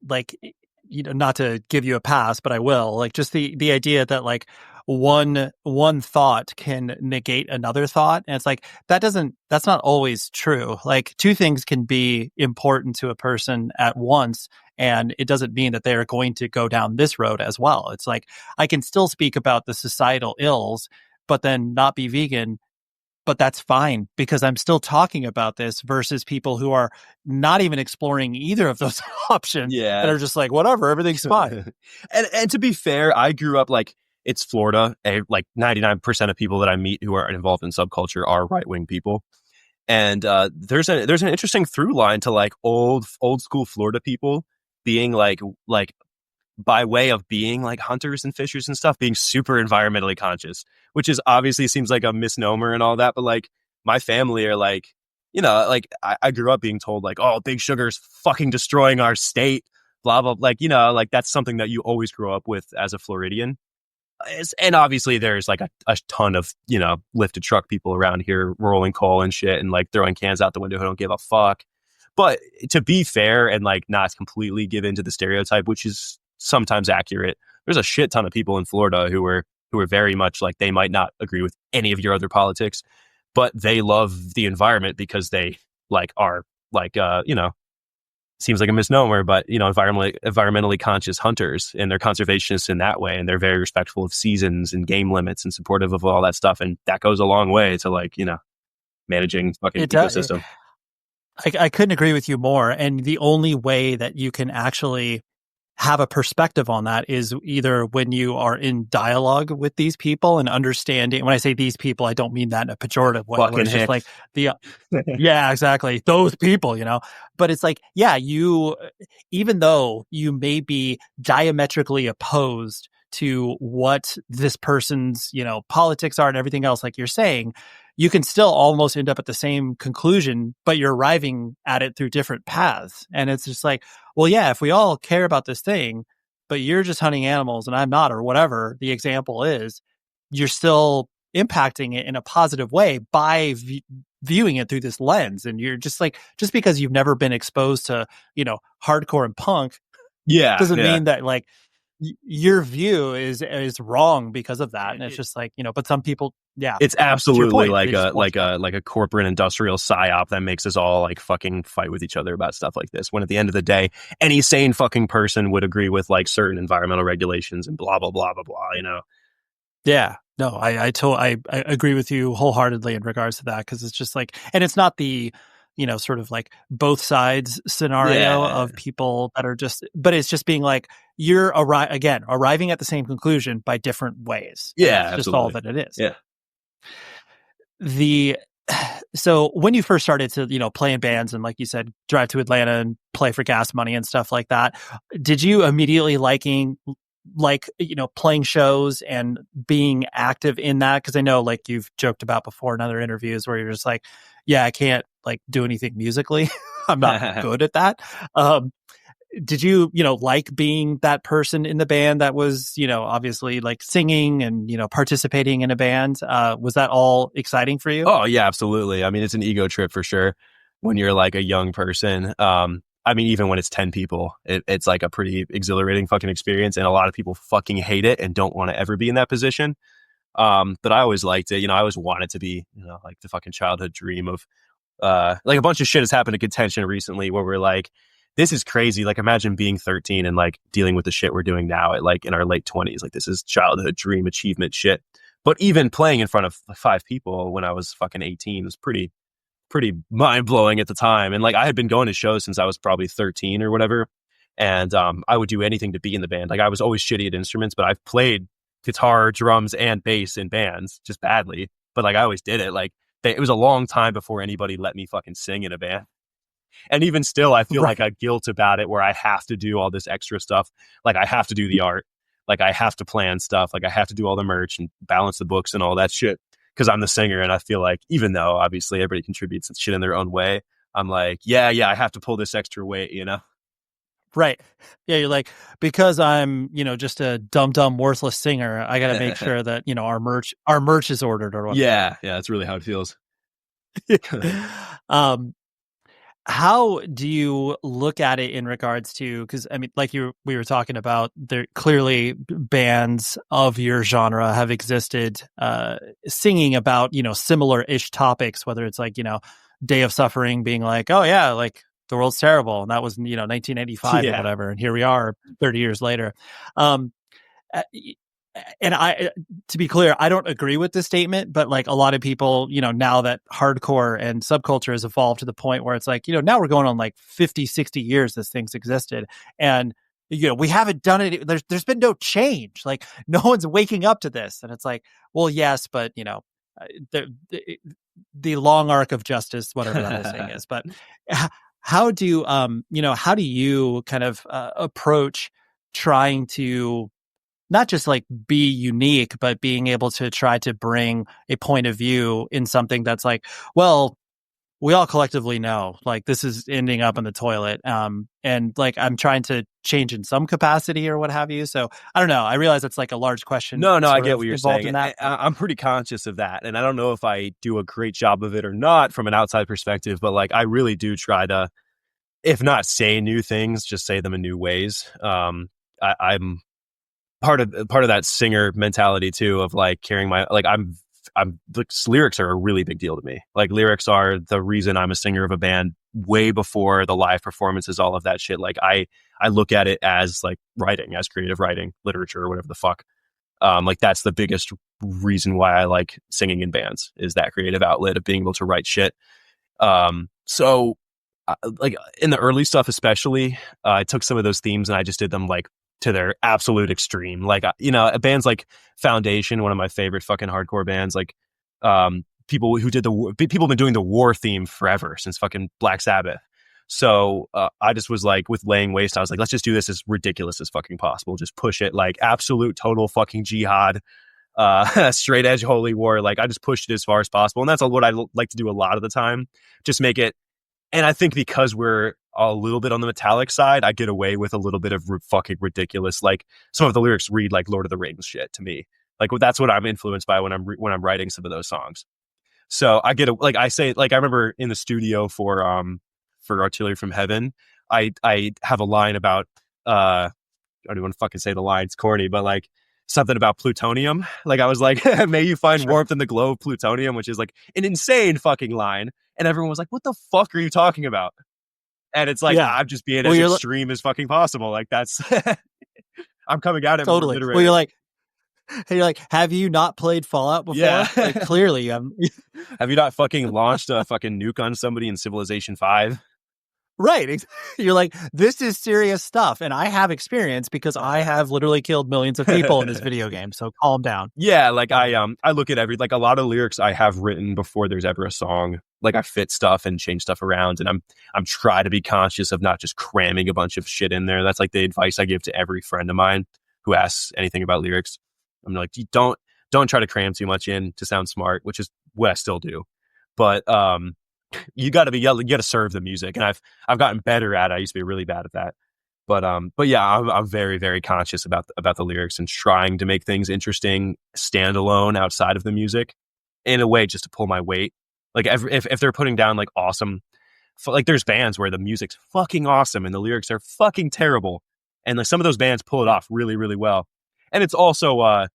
like, not to give you a pass, but I will, like, just the idea that like one thought can negate another thought, and it's like that's not always true. Like two things can be important to a person at once, and it doesn't mean that they're going to go down this road as well. It's like I can still speak about the societal ills, but then not be vegan. But that's fine because I'm still talking about this versus people who are not even exploring either of those options. Yeah. And are just like, whatever, everything's fine. and to be fair, I grew up like, it's Florida. Like 99% of people that I meet who are involved in subculture are right-wing people. And there's an interesting through line to like old school Florida people being like by way of being like hunters and fishers and stuff, being super environmentally conscious, which is obviously seems like a misnomer and all that. But like my family are like, like I grew up being told like, oh, Big Sugar's fucking destroying our state, blah, blah. Like, like that's something that you always grow up with as a Floridian. And obviously there's like a ton of, lifted truck people around here rolling coal and shit and like throwing cans out the window who don't give a fuck. But to be fair and like not completely give into the stereotype, which is sometimes accurate, there's a shit ton of people in Florida who are very much like, they might not agree with any of your other politics, but they love the environment because they like are like seems like a misnomer, but environmentally conscious hunters, and they're conservationists in that way, and they're very respectful of seasons and game limits and supportive of all that stuff, and that goes a long way to like managing fucking ecosystem. I couldn't agree with you more. And the only way that you can actually have a perspective on that is either when you are in dialogue with these people and understanding. When I say these people, I don't mean that in a pejorative way. It's just like yeah, exactly. Those people, but it's like, yeah, even though you may be diametrically opposed to what this person's, politics are and everything else, like you're saying, you can still almost end up at the same conclusion, but you're arriving at it through different paths. And it's just like, well, yeah, if we all care about this thing, but you're just hunting animals and I'm not, or whatever the example is, you're still impacting it in a positive way by viewing it through this lens, and you're just like, just because you've never been exposed to, hardcore and punk doesn't mean that like your view is wrong because of that. And it's just like, but some people, it's absolutely like a corporate industrial psyop that makes us all like fucking fight with each other about stuff like this, when at the end of the day, any sane fucking person would agree with like certain environmental regulations and blah blah blah blah blah. Yeah, no, I agree with you wholeheartedly in regards to that, because it's just like, and it's not the sort of like both sides scenario of people that are just, but it's just being like, you're arriving at the same conclusion by different ways. Yeah, that's just all that it is. Yeah. So when you first started to, play in bands and, like you said, drive to Atlanta and play for gas money and stuff like that, did you immediately playing shows and being active in that? Because I know, like you've joked about before in other interviews, where you're just like, yeah, I can't like do anything musically. I'm not good at that. Did you, like being that person in the band that was, obviously like singing and, participating in a band? Was that all exciting for you? Oh yeah, absolutely. I mean, it's an ego trip for sure when you're like a young person. I mean, even when it's 10 people, it's like a pretty exhilarating fucking experience. And a lot of people fucking hate it and don't want to ever be in that position. But I always liked it. I always wanted to be, like the fucking childhood dream of, like a bunch of shit has happened to Contention recently where we're like, this is crazy. Like, imagine being 13 and like dealing with the shit we're doing now at like in our late 20s. Like, this is childhood dream achievement shit. But even playing in front of 5 people when I was fucking 18 was pretty mind blowing at the time. And like, I had been going to shows since I was probably 13 or whatever. And I would do anything to be in the band. Like, I was always shitty at instruments, but I've played guitar, drums, and bass in bands, just badly. But like, I always did it. Like, it was a long time before anybody let me fucking sing in a band. And even still, I feel like a guilt about it, where I have to do all this extra stuff. Like, I have to do the art. Like, I have to plan stuff. Like, I have to do all the merch and balance the books and all that shit, because I'm the singer. And I feel like, even though obviously everybody contributes shit in their own way, I'm like, yeah, I have to pull this extra weight, Right. Yeah, you're like, because I'm, just a dumb, worthless singer, I got to make sure that, our merch is ordered or whatnot. Yeah, that's really how it feels. How do you look at it in regards to, because I mean, like we were talking about, there clearly bands of your genre have existed, singing about, similar-ish topics, whether it's like, Day of Suffering being like, oh yeah, like the world's terrible. And that was, 1985 or whatever. And here we are 30 years later. And to be clear, I don't agree with this statement, but like a lot of people, now that hardcore and subculture has evolved to the point where it's like, now we're going on like 50, 60 years this thing's existed. And, we haven't done it. There's been no change. Like, no one's waking up to this. And it's like, well, yes, but, the long arc of justice, whatever that whole thing is. But how do you kind of approach trying to not just like be unique, but being able to try to bring a point of view in something that's like, well, we all collectively know, like, this is ending up in the toilet. And like, I'm trying to change in some capacity or what have you. So I don't know. I realize it's like a large question. No, I get what you're saying. I'm pretty conscious of that. And I don't know if I do a great job of it or not from an outside perspective, but like, I really do try to, if not say new things, just say them in new ways. I'm part of that singer mentality too, of like carrying my, like, I'm like, lyrics are a really big deal to me. Like, lyrics are the reason I'm a singer of a band way before the live performances, all of that shit. Like, I look at it as like writing, as creative writing, literature, or whatever the fuck. Like, that's the biggest reason why I like singing in bands, is that creative outlet of being able to write shit. So like in the early stuff, especially, I took some of those themes and I just did them like to their absolute extreme. Like, bands like Foundation, one of my favorite fucking hardcore bands, like, people have been doing the war theme forever, since fucking Black Sabbath. So I just was like, with Laying Waste, I was like, let's just do this as ridiculous as fucking possible. Just push it like absolute total fucking jihad, straight edge holy war. Like, I just pushed it as far as possible. And that's what I like to do a lot of the time. Just make it. And I think because we're a little bit on the metallic side, I get away with a little bit of fucking ridiculous. Like, some of the lyrics read like Lord of the Rings shit to me. Like, that's what I'm influenced by when I'm writing some of those songs. So I get like I say, like I remember in the studio for Artillery from Heaven, I have a line about I don't even want to fucking say the line, it's corny, but like something about plutonium. Like I was like, may you find warmth in the glow of plutonium, which is like an insane fucking line. And everyone was like, what the fuck are you talking about? And it's like, I'm just being as extreme as fucking possible. Like that's, I'm coming out at totally. Well, you're like, have you not played Fallout before? Yeah. Like, clearly you haven't. Have you not fucking launched a fucking nuke on somebody in Civilization 5? Right. You're like, this is serious stuff. And I have experience because I have literally killed millions of people in this video game. So calm down. Yeah. Like I look at like a lot of lyrics I have written before there's ever a song. Like I fit stuff and change stuff around, and I'm trying to be conscious of not just cramming a bunch of shit in there. That's like the advice I give to every friend of mine who asks anything about lyrics. I'm like, you don't try to cram too much in to sound smart, which is what I still do. But you got to serve the music, and I've gotten better at it. I used to be really bad at that. But yeah, I'm very, very conscious about the lyrics and trying to make things interesting, standalone outside of the music, in a way just to pull my weight. Like if they're putting down like awesome, like there's bands where the music's fucking awesome and the lyrics are fucking terrible, and like some of those bands pull it off really, really well. And it's also a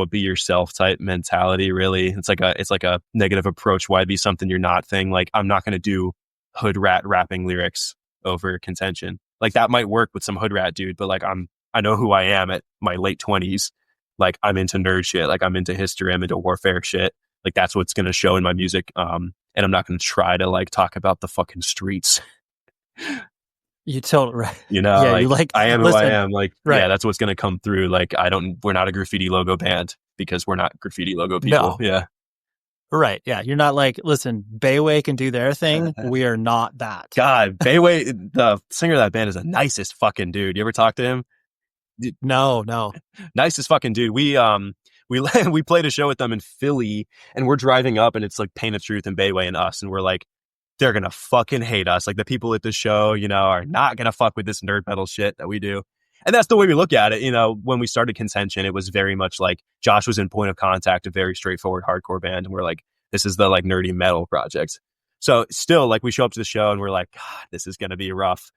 be yourself type mentality. Really, it's like a negative approach. Why be something you're not thing? Like I'm not going to do hood rat rapping lyrics over Contention. Like that might work with some hood rat dude, but like I know who I am at my late 20s. Like I'm into nerd shit. Like I'm into history. I'm into warfare shit. Like that's what's going to show in my music. And I'm not going to try to like talk about the fucking streets. You totally right. You know, yeah, like, you like, I am listen, who I am. Like, right. yeah, that's what's going to come through. Like we're not a graffiti logo band because we're not graffiti logo people. No. Yeah. Right. Yeah. You're not like, listen, Bayway can do their thing. We are not that. God, Bayway, the singer of that band is the nicest fucking dude. You ever talk to him? No. Nicest fucking dude. We played a show with them in Philly, and we're driving up, and it's like Pain of Truth and Bayway and us, and we're like, they're gonna fucking hate us. Like the people at the show, you know, are not gonna fuck with this nerd metal shit that we do. And that's the way we look at it. You know, when we started Contention, it was very much like Josh was in Point of Contact, a very straightforward hardcore band, and we're like, this is the like nerdy metal project. So still, like we show up to the show and we're like, God, this is gonna be rough.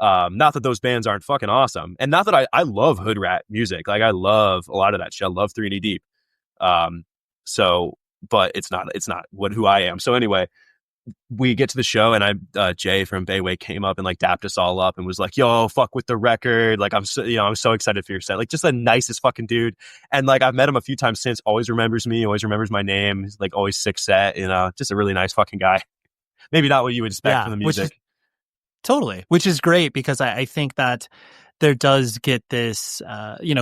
Not that those bands aren't fucking awesome, and not that I love hood rat music. Like I love a lot of that shit. I love 3D Deep. So, but it's not who I am. So anyway, we get to the show, and Jay from Bayway came up and like dapped us all up and was like, yo, fuck with the record. Like I'm so excited for your set. Like just the nicest fucking dude. And like I've met him a few times since, always remembers me, always remembers my name. He's like always sick set, you know, just a really nice fucking guy. Maybe not what you would expect from the music. Totally. Which is great because I think that there does get this,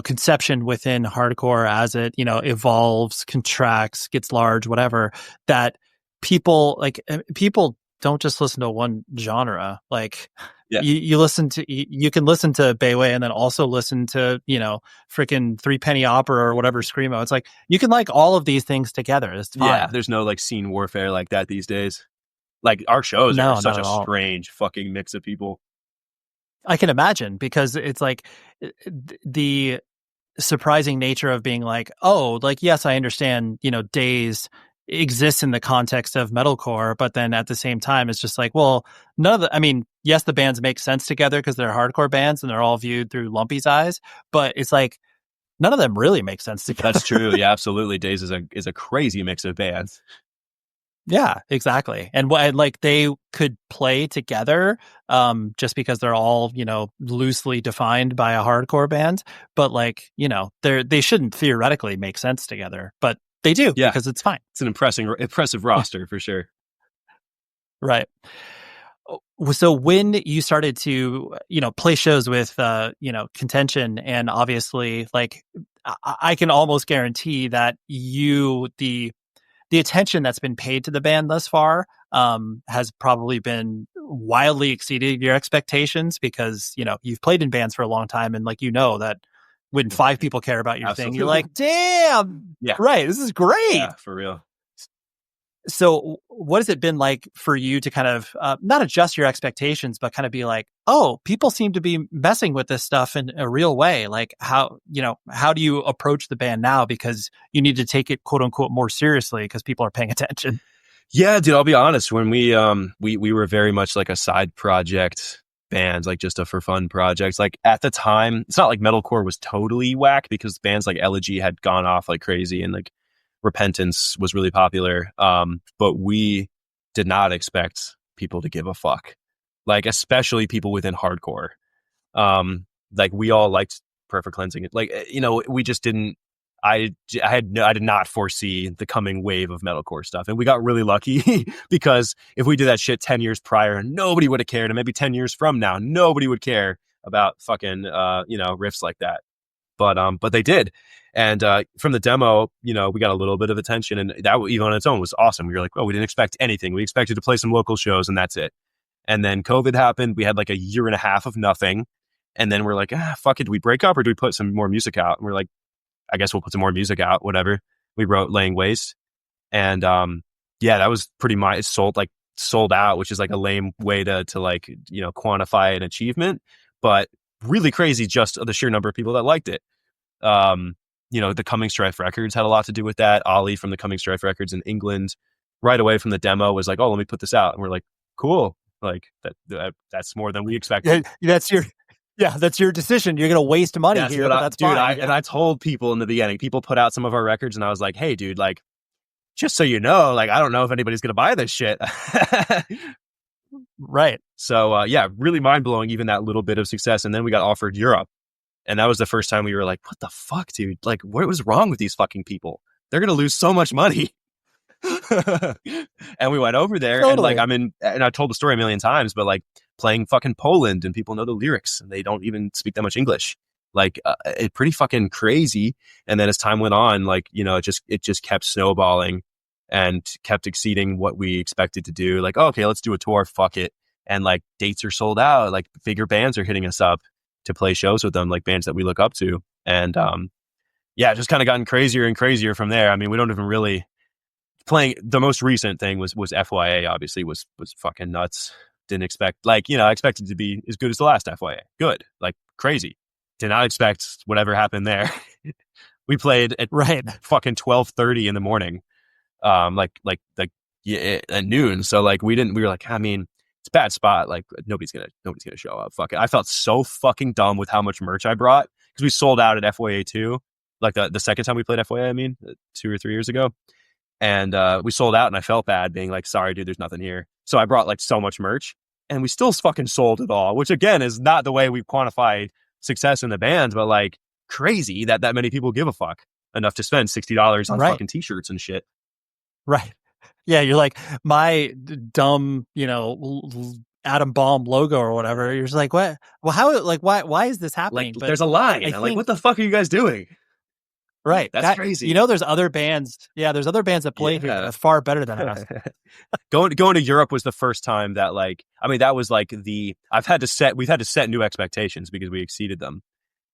conception within hardcore as it, evolves, contracts, gets large, whatever, that people don't just listen to one genre. Like you can listen to Bayway and then also listen to, freaking Three Penny Opera or whatever Screamo. It's like, you can like all of these things together. It's fine. Yeah. There's no like scene warfare like that these days. Like our shows are such a strange fucking mix of people. I can imagine, because it's like the surprising nature of being like, oh, like, yes, I understand, Days exists in the context of metalcore, but then at the same time, it's just like, well, yes, the bands make sense together because they're hardcore bands and they're all viewed through Lumpy's eyes, but it's like, none of them really make sense together. That's true. Yeah, absolutely. Days is a crazy mix of bands. Yeah, exactly. And like they could play together just because they're all, loosely defined by a hardcore band. But like, they shouldn't theoretically make sense together. But they do, because it's fine. It's an impressive roster for sure. Right. So when you started to, play shows with, Contention, and obviously like I can almost guarantee that the attention that's been paid to the band thus far has probably been wildly exceeded your expectations, because, you've played in bands for a long time, and like, that when 5 people care about your thing, you're like, damn, yeah, right, this is great. Yeah, for real. So what has it been like for you to kind of not adjust your expectations, but kind of be like, oh, people seem to be messing with this stuff in a real way? Like how do you approach the band now? Because you need to take it quote unquote more seriously because people are paying attention. Yeah, dude, I'll be honest. When we were very much like a side project band, like just a for fun project. Like at the time, it's not like metalcore was totally whack because bands like Elegy had gone off like crazy and like Repentance was really popular. But we did not expect people to give a fuck. Like especially people within hardcore. Like we all liked Perfect Cleansing. Like we just didn't. I did not foresee the coming wave of metalcore stuff. And we got really lucky because if we did that shit 10 years prior, nobody would have cared. And maybe 10 years from now, nobody would care about fucking, riffs like that. But they did. And from the demo, we got a little bit of attention, and that even on its own was awesome. We were like, well, we didn't expect anything. We expected to play some local shows and that's it. And then COVID happened. We had like a year and a half of nothing. And then we're like, fuck it. Do we break up or do we put some more music out? And we're like, I guess we'll put some more music out, whatever. We wrote Laying Waste. And that was pretty much sold out, which is like a lame way to like, quantify an achievement, but really crazy just the sheer number of people that liked it. The Coming Strife Records had a lot to do with that. Ollie from the Coming Strife Records in England right away from the demo was like, oh, let me put this out. And we're like, cool. Like that's more than we expected. That's your decision. You're going to waste money here, but that's fine. And I told people in the beginning, people put out some of our records and I was like, hey, dude, like, just so you know, like, I don't know if anybody's going to buy this shit. Right. So, really mind blowing, even that little bit of success. And then we got offered Europe. And that was the first time we were like, what the fuck, dude? Like, what was wrong with these fucking people? They're going to lose so much money. And we went over there Totally. and I told the story a million times, but like, playing fucking Poland and people know the lyrics and they don't even speak that much English. Like it's pretty fucking crazy. And then as time went on, like, it just kept snowballing and kept exceeding what we expected to do. Like, okay, let's do a tour. Fuck it. And like dates are sold out. Like bigger bands are hitting us up to play shows with them, like bands that we look up to. And just kind of gotten crazier and crazier from there. I mean, we don't even really playing. The most recent thing was FYA, obviously was fucking nuts. Didn't expect, I expected to be as good as the last FYA. Good, like crazy. Did not expect whatever happened there. We played at fucking 12:30 in the morning, at noon. So like we were like, I mean, it's a bad spot. Like nobody's gonna show up. Fuck it. I felt so fucking dumb with how much merch I brought because we sold out at FYA 2, like the second time we played FYA. I mean, 2 or 3 years ago. And we sold out and I felt bad being like, sorry, dude, there's nothing here. So I brought like so much merch and we still fucking sold it all, which again is not the way we quantify success in the band, but like crazy that many people give a fuck enough to spend $60 on fucking t-shirts and shit. Right. Yeah. You're like my dumb, Atom Bomb logo or whatever. You're just like, what? Well, why is this happening? Like, there's a line. Like, what the fuck are you guys doing? Right. That's crazy. There's other bands. Yeah, there's other bands that play here that's far better than us. Going to Europe was the first time that that was like we've had to set new expectations because we exceeded them.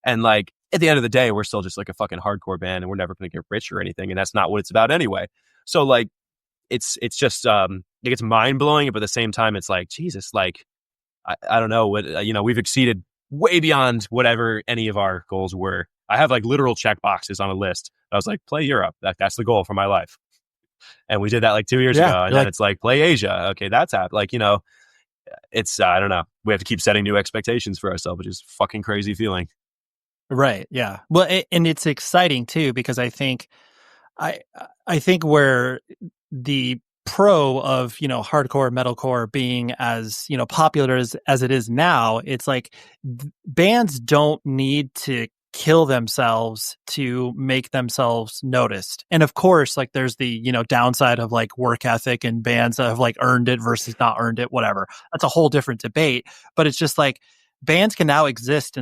And like at the end of the day, we're still just like a fucking hardcore band and we're never going to get rich or anything. And that's not what it's about anyway. So like, it's just, it's mind blowing, but at the same time, it's like, Jesus, like, I don't know what, we've exceeded way beyond whatever any of our goals were. I have like literal check boxes on a list. I was like, play Europe. That's the goal for my life. And we did that like 2 years ago. And then it's like, play Asia. Okay, that's like, it's, I don't know. We have to keep setting new expectations for ourselves, which is a fucking crazy feeling. Right. Yeah. Well, and it's exciting too, because I think where the pro of, hardcore metalcore being as, popular as it is now, it's like bands don't need to kill themselves to make themselves noticed. And of course, like there's the, downside of like work ethic and bands that have like earned it versus not earned it, whatever. That's a whole different debate. But it's just like bands can now exist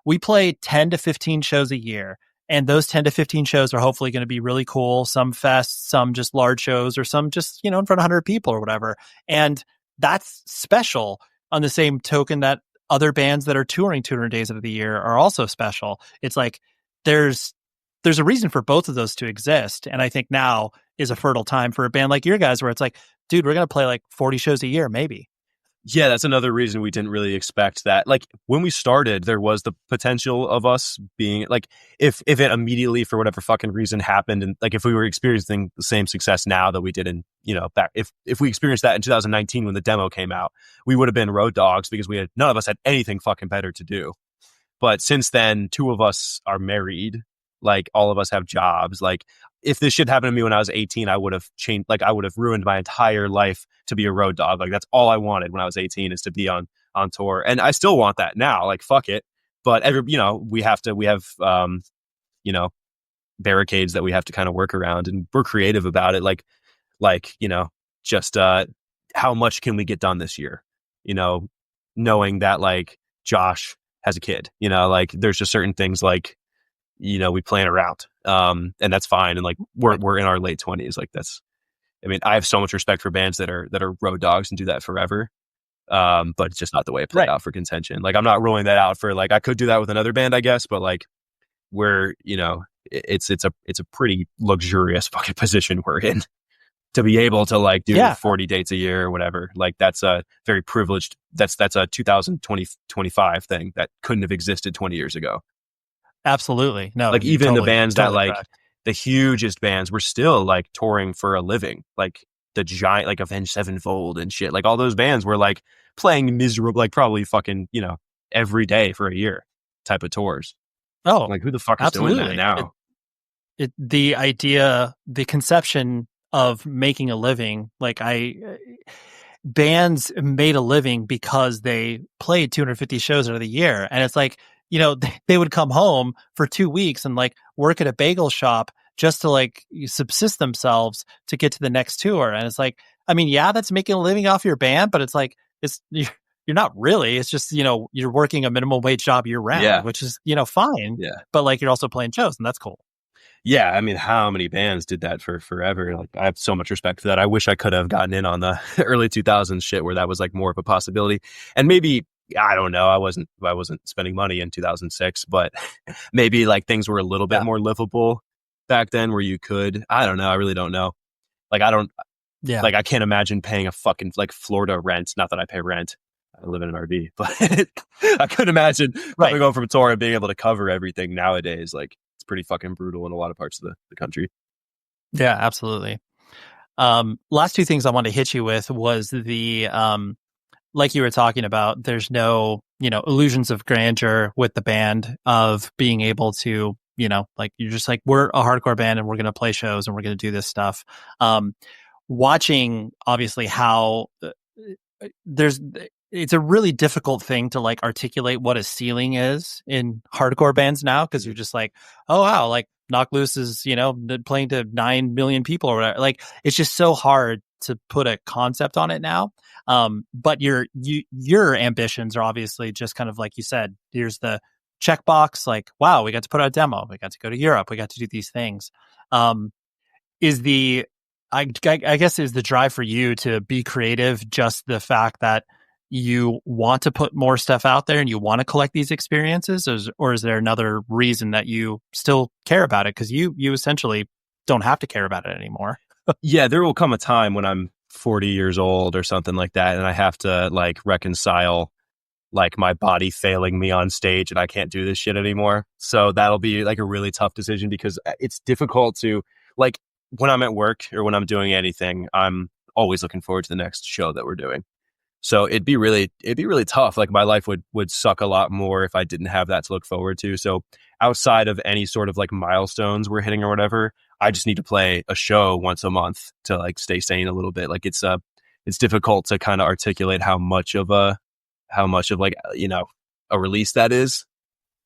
we play 10 to 15 shows a year. And those 10 to 15 shows are hopefully going to be really cool. Some fests, some just large shows, or some just, in front of 100 people or whatever. And that's special on the same token that other bands that are touring 200 days of the year are also special. It's like there's there's a reason for both of those to exist. And I think now is a fertile time for a band like your guys, where it's like, dude, we're going to play like 40 shows a year, maybe. Yeah, that's another reason we didn't really expect that. Like when we started, there was the potential of us being like, if it immediately for whatever fucking reason happened, and like if we were experiencing the same success now that we did in, back if we experienced that in 2019 when the demo came out, we would have been road dogs because none of us had anything fucking better to do. But since then, two of us are married, like all of us have jobs. Like if this shit happened to me when I was 18, I would have changed, like I would have ruined my entire life to be a road dog. Like that's all I wanted when I was 18 is to be on tour. And I still want that now, like fuck it. But we have barricades that we have to kind of work around, and we're creative about it. Just how much can we get done this year? Knowing that like Josh has a kid, like there's just certain things like, we plan around, and that's fine. And like, we're in our late 20s. Like I have so much respect for bands that are road dogs and do that forever. But it's just not the way it played out for Contention. Like, I'm not ruling that out for like, I could do that with another band, I guess, but like it's a pretty luxurious fucking position we're in to be able to like do 40 dates a year or whatever. Like that's a very privileged, that's a 2025 thing that couldn't have existed 20 years ago. Absolutely. No, like even totally, the bands totally that like correct. The hugest bands were still like touring for a living, like the giant, like Avenged Sevenfold and shit. Like all those bands were like playing miserable, like probably fucking, every day for a year type of tours. Oh, like who the fuck is absolutely. doing that now? The idea, the conception of making a living, like bands made a living because they played 250 shows out of the year. And it's like, they would come home for 2 weeks and like work at a bagel shop just to like subsist themselves to get to the next tour. And it's like, I mean, yeah, that's making a living off your band, but it's like, you're not really. It's just, you're working a minimum wage job year round, which is, fine. Yeah. But like, you're also playing shows, and that's cool. Yeah. I mean, how many bands did that for forever? Like, I have so much respect for that. I wish I could have gotten in on the early 2000s shit where that was like more of a possibility. And maybe, I don't know, I wasn't spending money in 2006, but maybe like things were a little bit more livable back then where you could, I don't know. I really don't know. Like, I can't imagine paying a fucking like Florida rent. Not that I pay rent. I live in an RV, but I couldn't imagine coming home from a tour and being able to cover everything nowadays. Like, it's pretty fucking brutal in a lot of parts of the country. Yeah, absolutely. Last two things I wanted to hit you with was the, like you were talking about, there's no, illusions of grandeur with the band of being able to, like you're just like, we're a hardcore band and we're going to play shows and we're going to do this stuff. Watching obviously how it's a really difficult thing to like articulate what a ceiling is in hardcore bands now. Cause you're just like, oh wow, like Knock Loose is, playing to 9 million people or whatever. Like, it's just so hard to put a concept on it now. But your ambitions are obviously just kind of like you said, here's the checkbox, like, wow, we got to put out a demo. We got to go to Europe. We got to do these things. Is the drive for you to be creative just the fact that you want to put more stuff out there and you want to collect these experiences, or is there another reason that you still care about it? Because you essentially don't have to care about it anymore. Yeah, there will come a time when I'm 40 years old or something like that, and I have to like reconcile like my body failing me on stage and I can't do this shit anymore. So that'll be like a really tough decision because it's difficult to, like, when I'm at work or when I'm doing anything, I'm always looking forward to the next show that we're doing. So it'd be really tough. Like, my life would suck a lot more if I didn't have that to look forward to. So outside of any sort of like milestones we're hitting or whatever, I just need to play a show once a month to like stay sane a little bit. Like, it's difficult to kind of articulate how much of like, a release that is.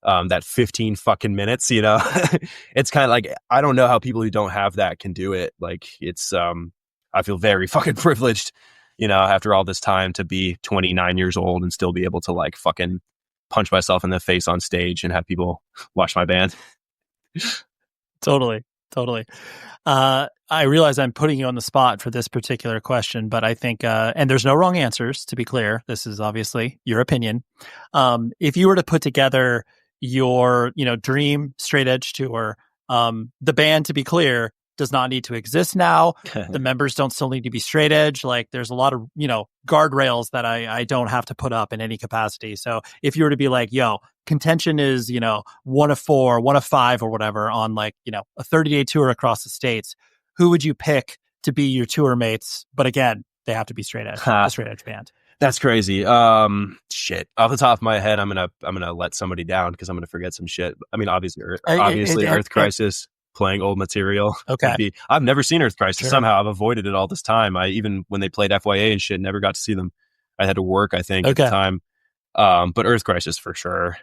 That 15 fucking minutes, it's kind of like, I don't know how people who don't have that can do it. Like, it's, I feel very fucking privileged, after all this time to be 29 years old and still be able to like fucking punch myself in the face on stage and have people watch my band. Totally. I realize I'm putting you on the spot for this particular question, but I think, and there's no wrong answers, to be clear. This is obviously your opinion. If you were to put together your, dream straight edge tour, The band, to be clear, does not need to exist now. The members don't still need to be straight edge. Like there's a lot of, guardrails that I don't have to put up in any capacity. So if you were to be like, yo, Contention is, 1 of 4, 1 of 5 or whatever on like, a 30-day tour across the States, who would you pick to be your tour mates? But again, they have to be straight edge, a straight edge band. That's crazy. Shit. Off the top of my head, I'm gonna let somebody down because I'm gonna forget some shit. I mean, obviously Earth Crisis. Playing old material. Okay. I've never seen Earth Crisis. Sure. Somehow I've avoided it all this time. Even when they played FYA and shit, never got to see them. I had to work, I think, at the time. But Earth Crisis for sure.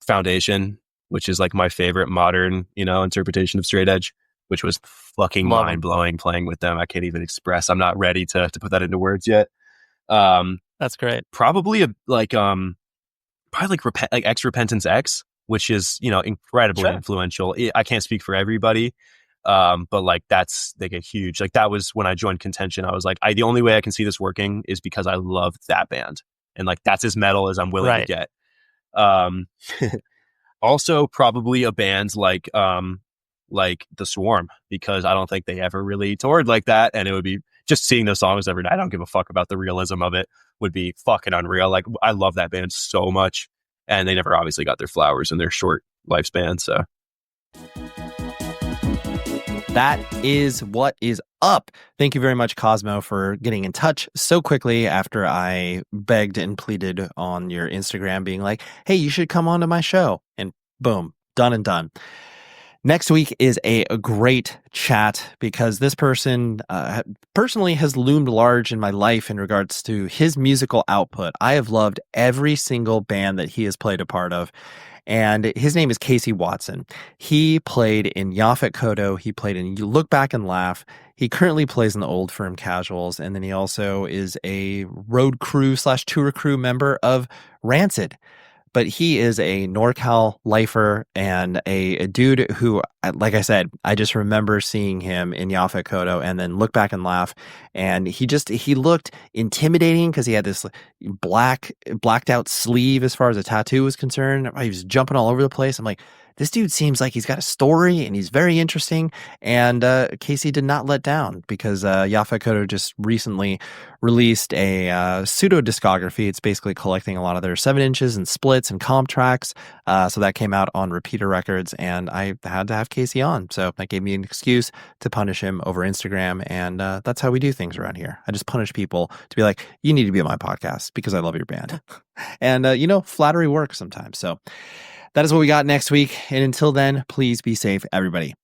Foundation, which is like my favorite modern, interpretation of straight edge, which was fucking mind blowing playing with them. I can't even express. I'm not ready to put that into words yet. That's great. Probably X Repentance X, which is, incredibly influential. I can't speak for everybody. But like, that's like a huge, like that was when I joined Contention. I was like, the only way I can see this working is because I love that band. And like, that's as metal as I'm willing to get. Also probably a band like The Swarm, because I don't think they ever really toured like that. And it would be just seeing those songs every night. I don't give a fuck about the realism of it, would be fucking unreal. Like I love that band so much. And they never obviously got their flowers in their short lifespan. So that is what is up. Thank you very much, Cosmo, for getting in touch so quickly after I begged and pleaded on your Instagram being like, hey, you should come on to my show. And boom, done and done. Next week is a great chat because this person personally has loomed large in my life in regards to his musical output. I have loved every single band that he has played a part of. And his name is Casey Watson. He played in Yaphet Kotto. He played in You Look Back and Laugh. He currently plays in the Old Firm Casuals. And then he also is a road crew / tour crew member of Rancid. But he is a NorCal lifer and a dude who, like I said, I just remember seeing him in Yaphet Kotto and then Look Back and Laugh. And he looked intimidating because he had this blacked out sleeve as far as a tattoo was concerned. He was jumping all over the place. I'm like, this dude seems like he's got a story and he's very interesting. And Casey did not let down because Yaphet Kotto just recently released a pseudo discography. It's basically collecting a lot of their 7 inches and splits and comp tracks. So that came out on Repeater Records, and I had to have Casey on. So that gave me an excuse to punish him over Instagram. And that's how we do things around here. I just punish people to be like, you need to be on my podcast because I love your band. And, flattery works sometimes. So that is what we got next week. And until then, please be safe, everybody.